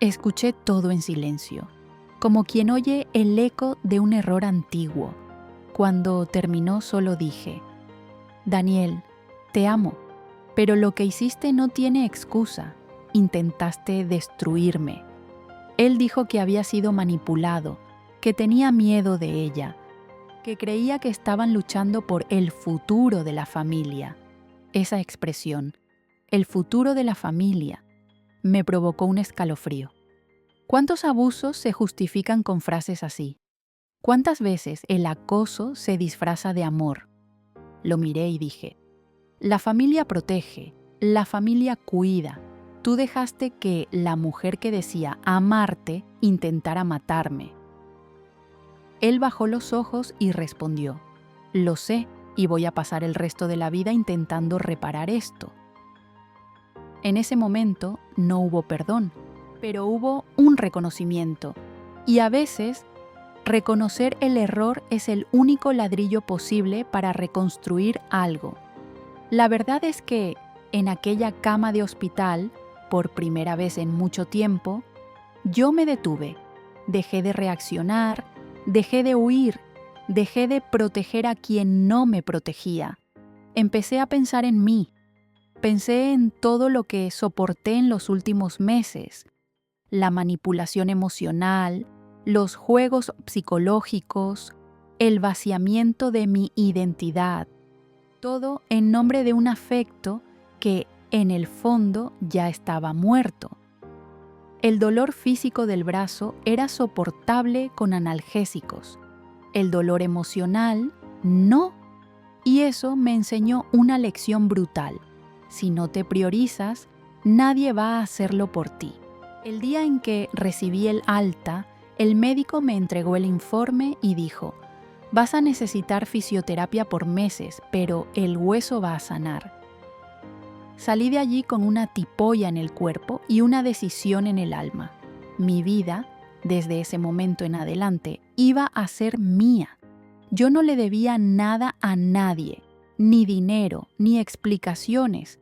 Escuché todo en silencio, como quien oye el eco de un error antiguo. Cuando terminó solo dije: Daniel, te amo, pero lo que hiciste no tiene excusa. Intentaste destruirme. Él dijo que había sido manipulado, que tenía miedo de ella, que creía que estaban luchando por el futuro de la familia. Esa expresión, el futuro de la familia, me provocó un escalofrío. ¿Cuántos abusos se justifican con frases así? ¿Cuántas veces el acoso se disfraza de amor? Lo miré y dije: la familia protege, la familia cuida. Tú dejaste que la mujer que decía amarte intentara matarme. Él bajó los ojos y respondió: lo sé, y voy a pasar el resto de la vida intentando reparar esto. En ese momento no hubo perdón, pero hubo un reconocimiento. Y a veces, reconocer el error es el único ladrillo posible para reconstruir algo. La verdad es que, en aquella cama de hospital, por primera vez en mucho tiempo, yo me detuve, dejé de reaccionar, dejé de huir, dejé de proteger a quien no me protegía. Empecé a pensar en mí. Pensé en todo lo que soporté en los últimos meses: la manipulación emocional, los juegos psicológicos, el vaciamiento de mi identidad. Todo en nombre de un afecto que, en el fondo, ya estaba muerto. El dolor físico del brazo era soportable con analgésicos. El dolor emocional, no. Y eso me enseñó una lección brutal. Si no te priorizas, nadie va a hacerlo por ti. El día en que recibí el alta, el médico me entregó el informe y dijo: vas a necesitar fisioterapia por meses, pero el hueso va a sanar. Salí de allí con una tipolla en el cuerpo y una decisión en el alma. Mi vida, desde ese momento en adelante, iba a ser mía. Yo no le debía nada a nadie, ni dinero, ni explicaciones.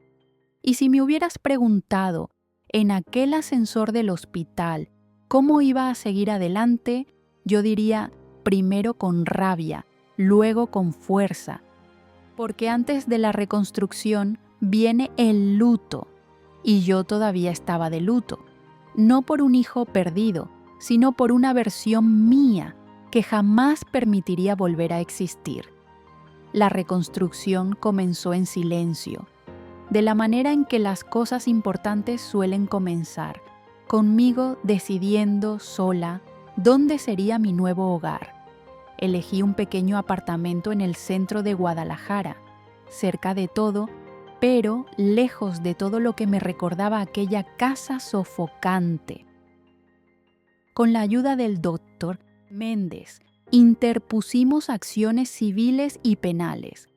Y si me hubieras preguntado, en aquel ascensor del hospital, cómo iba a seguir adelante, yo diría: primero con rabia, luego con fuerza. Porque antes de la reconstrucción viene el luto, y yo todavía estaba de luto, no por un hijo perdido, sino por una versión mía que jamás permitiría volver a existir. La reconstrucción comenzó en silencio, de la manera en que las cosas importantes suelen comenzar, conmigo decidiendo sola dónde sería mi nuevo hogar. Elegí un pequeño apartamento en el centro de Guadalajara, cerca de todo, pero lejos de todo lo que me recordaba aquella casa sofocante. Con la ayuda del doctor Méndez, interpusimos acciones civiles y penales.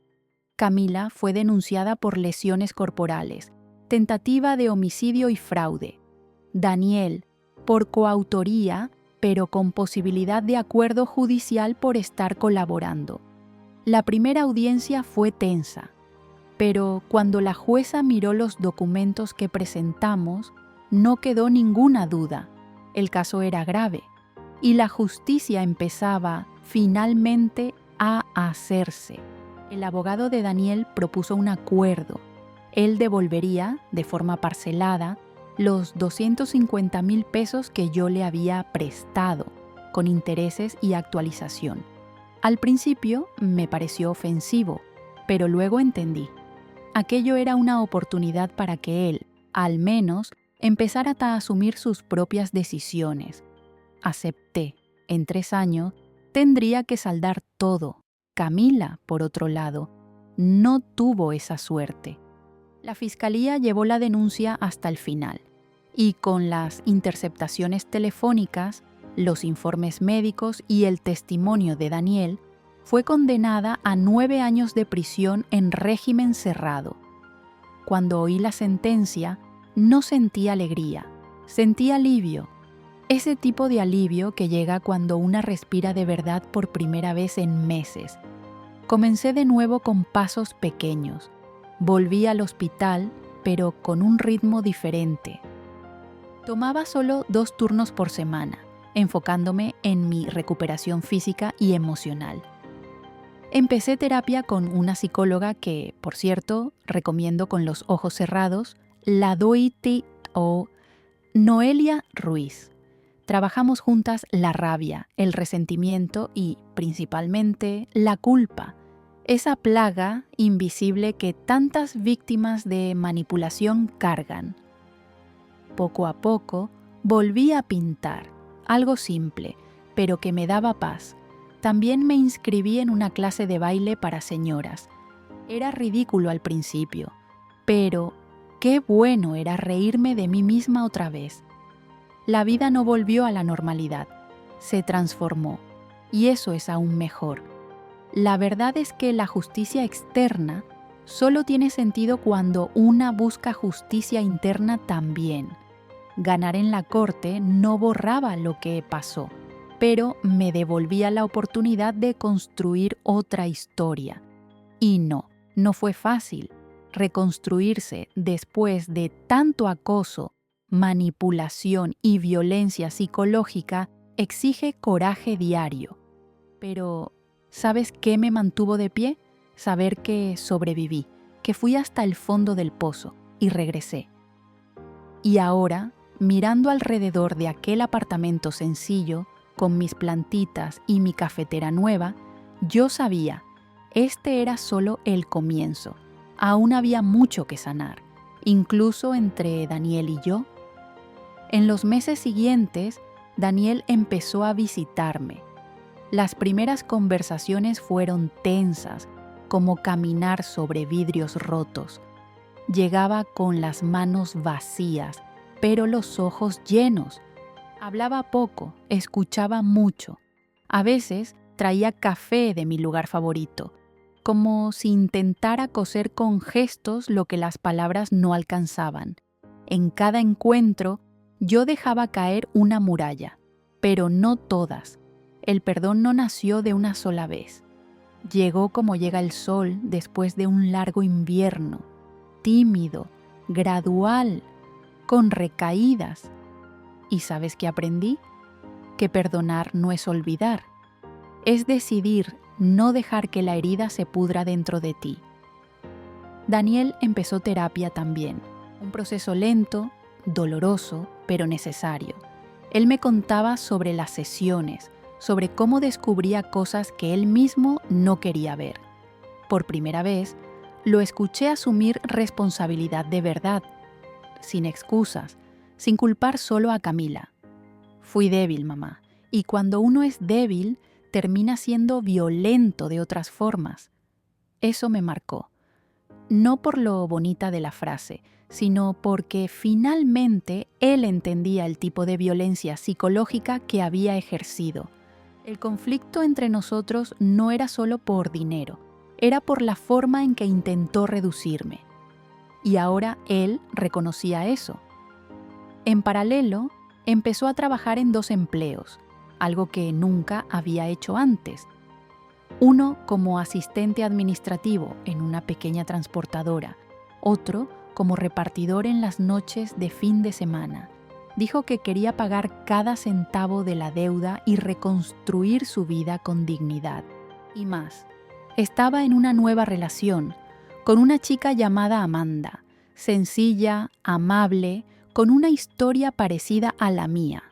Camila fue denunciada por lesiones corporales, tentativa de homicidio y fraude. Daniel, por coautoría, pero con posibilidad de acuerdo judicial por estar colaborando. La primera audiencia fue tensa, pero cuando la jueza miró los documentos que presentamos, no quedó ninguna duda. El caso era grave y la justicia empezaba, finalmente, a hacerse. El abogado de Daniel propuso un acuerdo. Él devolvería, de forma parcelada, los 250,000 pesos que yo le había prestado, con intereses y actualización. Al principio me pareció ofensivo, pero luego entendí. Aquello era una oportunidad para que él, al menos, empezara a asumir sus propias decisiones. Acepté. En 3 años tendría que saldar todo. Camila, por otro lado, no tuvo esa suerte. La fiscalía llevó la denuncia hasta el final y con las interceptaciones telefónicas, los informes médicos y el testimonio de Daniel, fue condenada a 9 años de prisión en régimen cerrado. Cuando oí la sentencia, no sentí alegría, sentí alivio. Ese tipo de alivio que llega cuando una respira de verdad por primera vez en meses. Comencé de nuevo con pasos pequeños. Volví al hospital, pero con un ritmo diferente. Tomaba solo 2 turnos por semana, enfocándome en mi recuperación física y emocional. Empecé terapia con una psicóloga que, por cierto, recomiendo con los ojos cerrados, la Doiti o Noelia Ruiz. Trabajamos juntas la rabia, el resentimiento y, principalmente, la culpa. Esa plaga invisible que tantas víctimas de manipulación cargan. Poco a poco, volví a pintar, algo simple, pero que me daba paz. También me inscribí en una clase de baile para señoras. Era ridículo al principio, pero qué bueno era reírme de mí misma otra vez. La vida no volvió a la normalidad, se transformó, y eso es aún mejor. La verdad es que la justicia externa solo tiene sentido cuando una busca justicia interna también. Ganar en la corte no borraba lo que pasó, pero me devolvía la oportunidad de construir otra historia. Y no fue fácil. Reconstruirse después de tanto acoso, manipulación y violencia psicológica exige coraje diario. Pero, ¿sabes qué me mantuvo de pie? Saber que sobreviví, que fui hasta el fondo del pozo y regresé. Y ahora, mirando alrededor de aquel apartamento sencillo, con mis plantitas y mi cafetera nueva, yo sabía, este era solo el comienzo. Aún había mucho que sanar, incluso entre Daniel y yo. En los meses siguientes, Daniel empezó a visitarme. Las primeras conversaciones fueron tensas, como caminar sobre vidrios rotos. Llegaba con las manos vacías, pero los ojos llenos. Hablaba poco, escuchaba mucho. A veces traía café de mi lugar favorito, como si intentara coser con gestos lo que las palabras no alcanzaban. En cada encuentro, yo dejaba caer una muralla, pero no todas. El perdón no nació de una sola vez. Llegó como llega el sol después de un largo invierno, tímido, gradual, con recaídas. ¿Y sabes qué aprendí? Que perdonar no es olvidar. Es decidir no dejar que la herida se pudra dentro de ti. Daniel empezó terapia también. Un proceso lento, doloroso, pero necesario. Él me contaba sobre las sesiones, sobre cómo descubría cosas que él mismo no quería ver. Por primera vez, lo escuché asumir responsabilidad de verdad, sin excusas, sin culpar solo a Camila. Fui débil, mamá, y cuando uno es débil, termina siendo violento de otras formas. Eso me marcó. No por lo bonita de la frase, sino porque finalmente él entendía el tipo de violencia psicológica que había ejercido. El conflicto entre nosotros no era solo por dinero, era por la forma en que intentó reducirme. Y ahora él reconocía eso. En paralelo, empezó a trabajar en 2 empleos, algo que nunca había hecho antes. Uno como asistente administrativo en una pequeña transportadora, otro como repartidor en las noches de fin de semana. Dijo que quería pagar cada centavo de la deuda y reconstruir su vida con dignidad. Y más, Estaba en una nueva relación, con una chica llamada Amanda, sencilla, amable, con una historia parecida a la mía.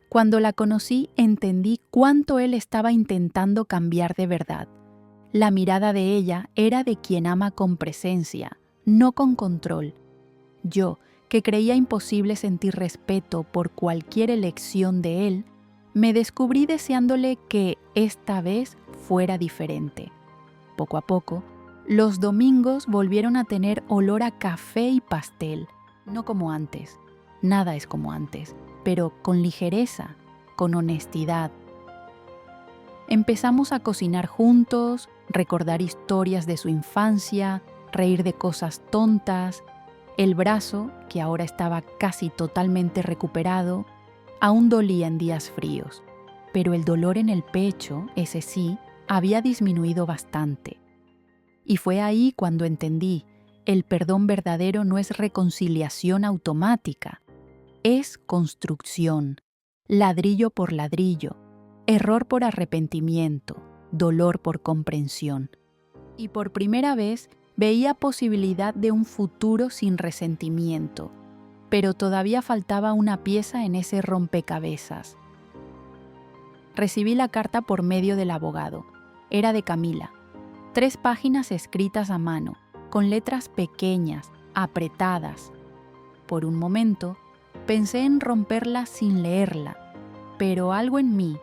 Cuando la conocí, entendí cuánto él estaba intentando cambiar de verdad. La mirada de ella era de quien ama con presencia, no con control. Yo, que creía imposible sentir respeto por cualquier elección de él, me descubrí deseándole que esta vez fuera diferente. Poco a poco, los domingos volvieron a tener olor a café y pastel, no como antes. Nada es como antes, pero con ligereza, con honestidad. Empezamos a cocinar juntos, recordar historias de su infancia, reír de cosas tontas. El brazo, que ahora estaba casi totalmente recuperado, aún dolía en días fríos, pero el dolor en el pecho, ese sí, había disminuido bastante. Y fue ahí cuando entendí, el perdón verdadero no es reconciliación automática, es construcción, ladrillo por ladrillo, error por arrepentimiento, dolor por comprensión. Y por primera vez veía posibilidad de un futuro sin resentimiento, pero todavía faltaba una pieza en ese rompecabezas. Recibí la carta por medio del abogado. Era de Camila. 3 páginas escritas a mano, con letras pequeñas, apretadas. Por un momento, pensé en romperla sin leerla, pero algo en mí,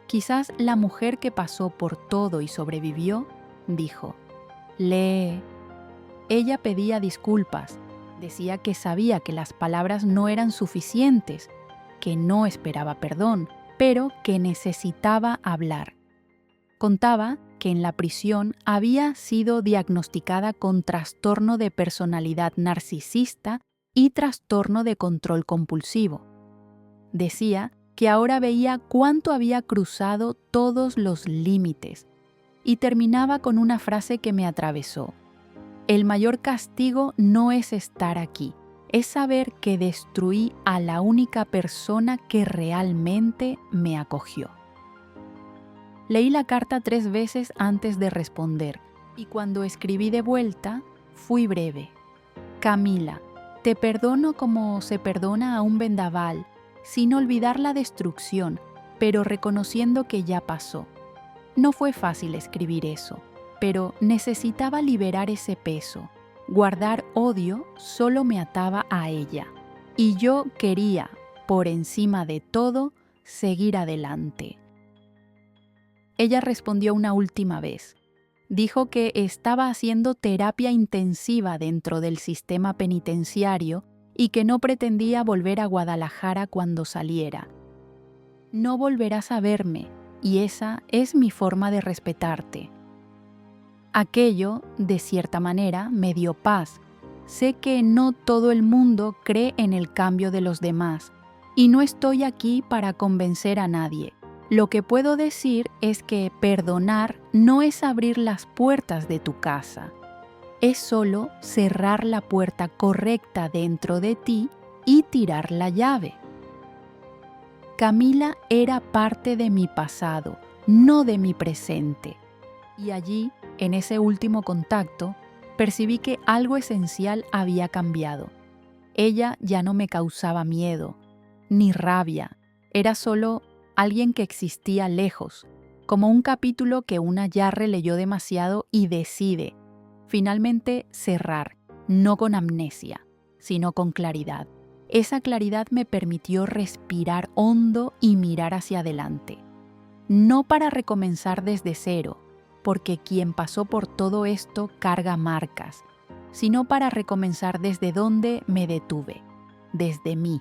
quizás la mujer que pasó por todo y sobrevivió, dijo: «Lee». Ella pedía disculpas, decía que sabía que las palabras no eran suficientes, que no esperaba perdón, pero que necesitaba hablar. Contaba que en la prisión había sido diagnosticada con trastorno de personalidad narcisista y trastorno de control compulsivo. Decía que ahora veía cuánto había cruzado todos los límites y terminaba con una frase que me atravesó. El mayor castigo no es estar aquí, es saber que destruí a la única persona que realmente me acogió. Leí la carta 3 veces antes de responder y cuando escribí de vuelta, fui breve. Camila, te perdono como se perdona a un vendaval, sin olvidar la destrucción, pero reconociendo que ya pasó. No fue fácil escribir eso, pero necesitaba liberar ese peso. Guardar odio solo me ataba a ella. Y yo quería, por encima de todo, seguir adelante. Ella respondió una última vez. Dijo que estaba haciendo terapia intensiva dentro del sistema penitenciario y que no pretendía volver a Guadalajara cuando saliera. No volverás a verme, y esa es mi forma de respetarte. Aquello, de cierta manera, me dio paz. Sé que no todo el mundo cree en el cambio de los demás, y no estoy aquí para convencer a nadie. Lo que puedo decir es que perdonar no es abrir las puertas de tu casa. Es solo cerrar la puerta correcta dentro de ti y tirar la llave. Camila era parte de mi pasado, no de mi presente. Y allí, en ese último contacto, percibí que algo esencial había cambiado. Ella ya no me causaba miedo, ni rabia. Era solo alguien que existía lejos, como un capítulo que una ya releyó demasiado y decide, finalmente, cerrar, no con amnesia, sino con claridad. Esa claridad me permitió respirar hondo y mirar hacia adelante. No para recomenzar desde cero, porque quien pasó por todo esto carga marcas, sino para recomenzar desde donde me detuve, desde mí,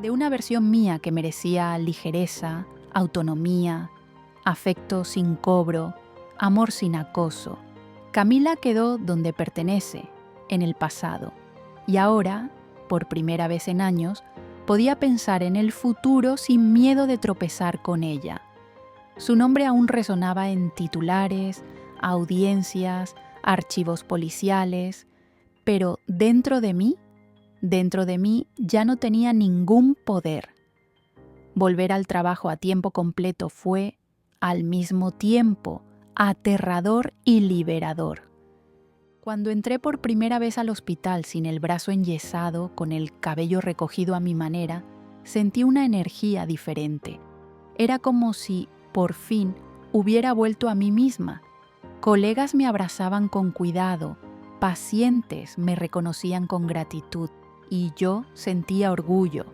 de una versión mía que merecía ligereza, autonomía, afecto sin cobro, amor sin acoso. Camila quedó donde pertenece, en el pasado, y ahora, por primera vez en años, podía pensar en el futuro sin miedo de tropezar con ella. Su nombre aún resonaba en titulares, audiencias, archivos policiales, pero dentro de mí ya no tenía ningún poder. Volver al trabajo a tiempo completo fue, al mismo tiempo, aterrador y liberador. Cuando entré por primera vez al hospital sin el brazo enyesado, con el cabello recogido a mi manera, sentí una energía diferente. Era como si, por fin, hubiera vuelto a mí misma. Colegas me abrazaban con cuidado, pacientes me reconocían con gratitud y yo sentía orgullo,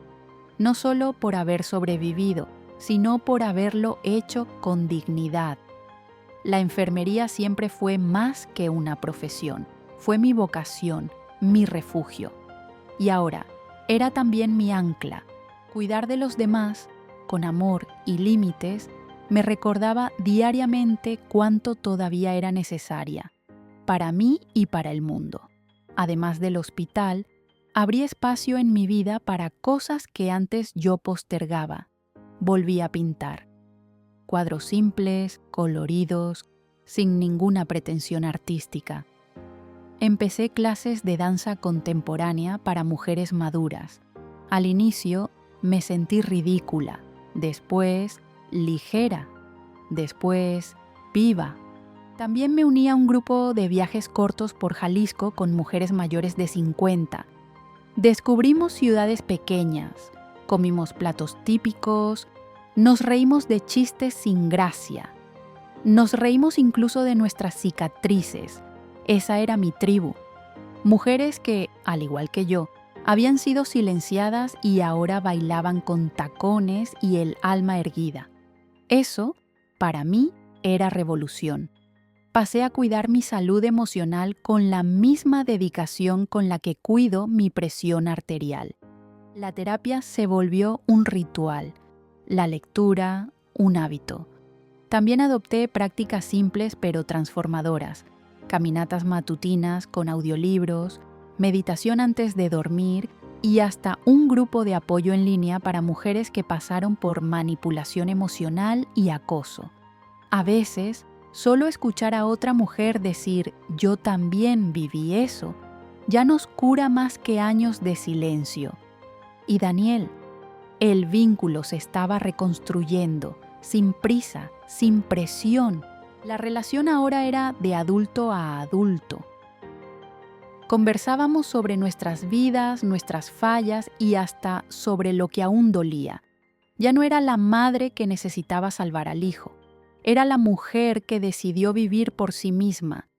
no solo por haber sobrevivido, sino por haberlo hecho con dignidad. La enfermería siempre fue más que una profesión, fue mi vocación, mi refugio. Y ahora, era también mi ancla. Cuidar de los demás, con amor y límites, me recordaba diariamente cuánto todavía era necesaria, para mí y para el mundo. Además del hospital, abrí espacio en mi vida para cosas que antes yo postergaba. Volví a pintar. Cuadros simples, coloridos, sin ninguna pretensión artística. Empecé clases de danza contemporánea para mujeres maduras. Al inicio me sentí ridícula, después ligera, después viva. También me uní a un grupo de viajes cortos por Jalisco con mujeres mayores de 50. Descubrimos ciudades pequeñas, comimos platos típicos, nos reímos de chistes sin gracia. Nos reímos incluso de nuestras cicatrices. Esa era mi tribu. Mujeres que, al igual que yo, habían sido silenciadas y ahora bailaban con tacones y el alma erguida. Eso, para mí, era revolución. Pasé a cuidar mi salud emocional con la misma dedicación con la que cuido mi presión arterial. La terapia se volvió un ritual. La lectura, un hábito. También adopté prácticas simples pero transformadoras, caminatas matutinas con audiolibros, meditación antes de dormir y hasta un grupo de apoyo en línea para mujeres que pasaron por manipulación emocional y acoso. A veces, solo escuchar a otra mujer decir «yo también viví eso» ya nos cura más que años de silencio. Y Daniel, el vínculo se estaba reconstruyendo, sin prisa, sin presión. La relación ahora era de adulto a adulto. Conversábamos sobre nuestras vidas, nuestras fallas y hasta sobre lo que aún dolía. Ya no era la madre que necesitaba salvar al hijo. Era la mujer que decidió vivir por sí misma.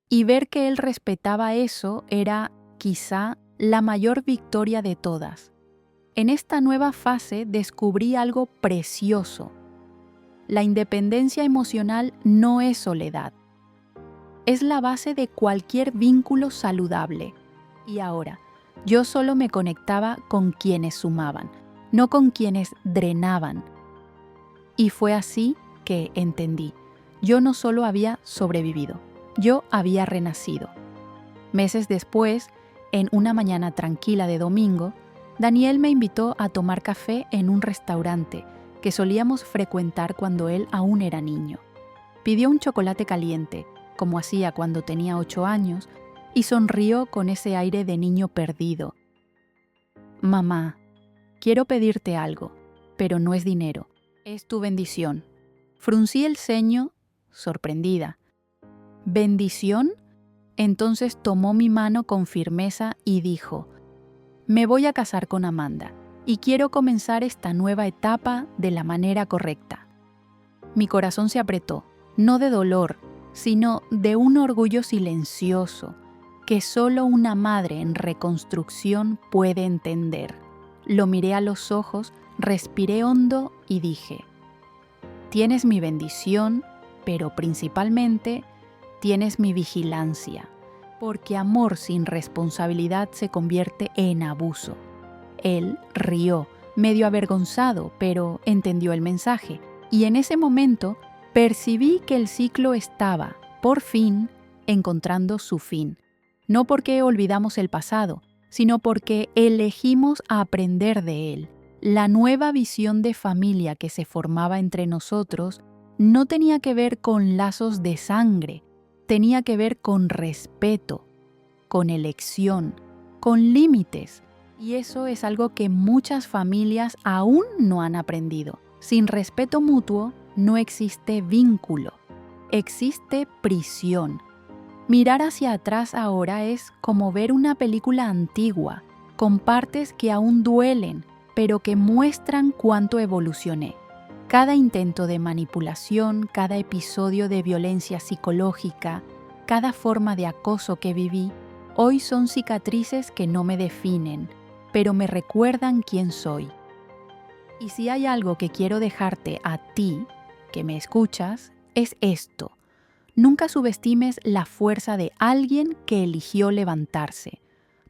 Y ver que él respetaba eso era, quizá, la mayor victoria de todas. En esta nueva fase descubrí algo precioso. La independencia emocional no es soledad. Es la base de cualquier vínculo saludable. Y ahora, yo solo me conectaba con quienes sumaban, no con quienes drenaban. Y fue así que entendí. Yo no solo había sobrevivido, yo había renacido. Meses después, en una mañana tranquila de domingo, Daniel me invitó a tomar café en un restaurante que solíamos frecuentar cuando él aún era niño. Pidió un chocolate caliente, como hacía cuando tenía 8 años, y sonrió con ese aire de niño perdido. «Mamá, quiero pedirte algo, pero no es dinero, es tu bendición». Fruncí el ceño, sorprendida. «¿Bendición?». Entonces tomó mi mano con firmeza y dijo: «Me voy a casar con Amanda y quiero comenzar esta nueva etapa de la manera correcta». Mi corazón se apretó, no de dolor, sino de un orgullo silencioso que solo una madre en reconstrucción puede entender. Lo miré a los ojos, respiré hondo y dije: «Tienes mi bendición, pero principalmente tienes mi vigilancia, porque amor sin responsabilidad se convierte en abuso». Él rió, medio avergonzado, pero entendió el mensaje, y en ese momento percibí que el ciclo estaba, por fin, encontrando su fin. No porque olvidamos el pasado, sino porque elegimos aprender de él. La nueva visión de familia que se formaba entre nosotros no tenía que ver con lazos de sangre, tenía que ver con respeto, con elección, con límites. Y eso es algo que muchas familias aún no han aprendido. Sin respeto mutuo no existe vínculo. existe prisión. Mirar hacia atrás ahora es como ver una película antigua, con partes que aún duelen, pero que muestran cuánto evolucioné. Cada intento de manipulación, cada episodio de violencia psicológica, cada forma de acoso que viví, hoy son cicatrices que no me definen, pero me recuerdan quién soy. Y si hay algo que quiero dejarte a ti, que me escuchas, es esto. Nunca subestimes la fuerza de alguien que eligió levantarse,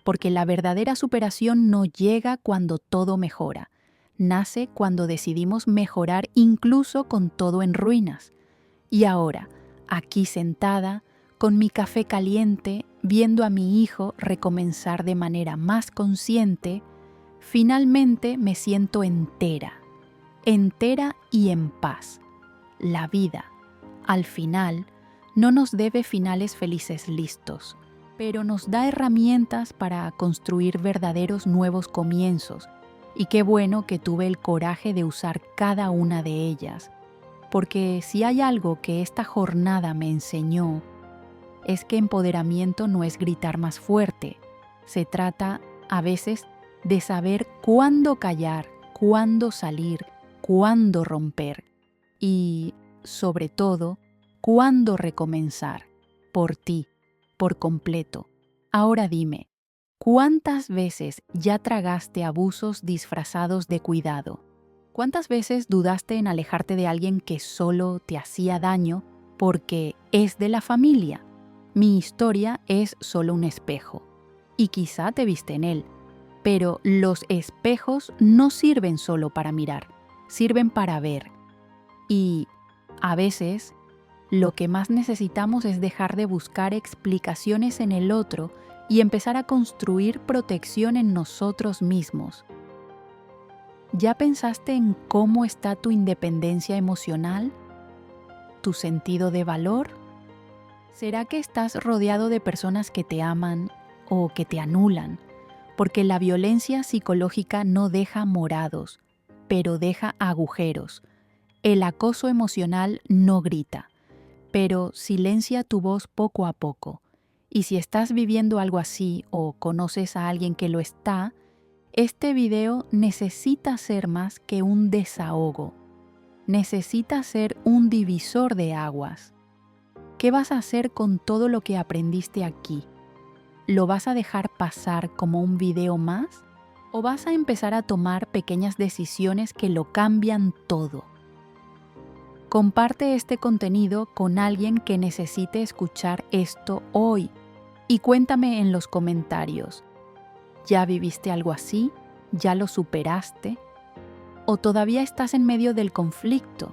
porque la verdadera superación no llega cuando todo mejora. Nace cuando decidimos mejorar incluso con todo en ruinas. Y ahora, aquí sentada, con mi café caliente, viendo a mi hijo recomenzar de manera más consciente, finalmente me siento entera y en paz. La vida, al final, no nos debe finales felices listos, pero nos da herramientas para construir verdaderos nuevos comienzos, y qué bueno que tuve el coraje de usar cada una de ellas, porque si hay algo que esta jornada me enseñó, es que empoderamiento no es gritar más fuerte, se trata, a veces, de saber cuándo callar, cuándo salir, cuándo romper y, sobre todo, cuándo recomenzar, por ti, por completo. Ahora dime, ¿cuántas veces ya tragaste abusos disfrazados de cuidado? ¿Cuántas veces dudaste en alejarte de alguien que solo te hacía daño porque es de la familia? Mi historia es solo un espejo, y quizá te viste en él, pero los espejos no sirven solo para mirar, sirven para ver. Y, a veces, lo que más necesitamos es dejar de buscar explicaciones en el otro y empezar a construir protección en nosotros mismos. ¿Ya pensaste en cómo está tu independencia emocional? ¿Tu sentido de valor? ¿Será que estás rodeado de personas que te aman o que te anulan? Porque la violencia psicológica no deja morados, pero deja agujeros. El acoso emocional no grita, pero silencia tu voz poco a poco. Y si estás viviendo algo así o conoces a alguien que lo está, este video necesita ser más que un desahogo. Necesita ser un divisor de aguas. ¿Qué vas a hacer con todo lo que aprendiste aquí? ¿Lo vas a dejar pasar como un video más? ¿O vas a empezar a tomar pequeñas decisiones que lo cambian todo? Comparte este contenido con alguien que necesite escuchar esto hoy y cuéntame en los comentarios. ¿Ya viviste algo así? ¿Ya lo superaste? ¿O todavía estás en medio del conflicto?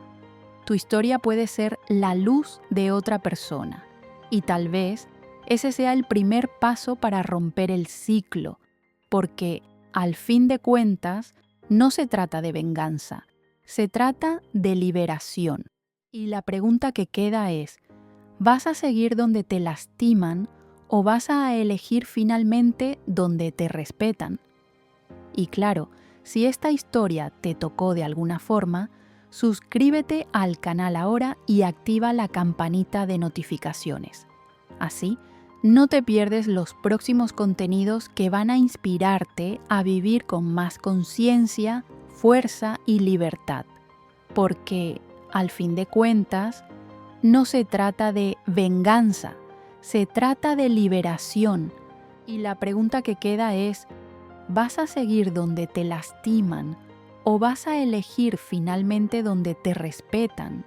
Tu historia puede ser la luz de otra persona y tal vez ese sea el primer paso para romper el ciclo, porque, al fin de cuentas, no se trata de venganza, se trata de liberación. Y la pregunta que queda es, ¿vas a seguir donde te lastiman o vas a elegir finalmente donde te respetan? Y claro, si esta historia te tocó de alguna forma, suscríbete al canal ahora y activa la campanita de notificaciones. Así, no te pierdes los próximos contenidos que van a inspirarte a vivir con más conciencia, fuerza y libertad. Porque, al fin de cuentas, no se trata de venganza, se trata de liberación. Y la pregunta que queda es, ¿vas a seguir donde te lastiman o vas a elegir finalmente donde te respetan?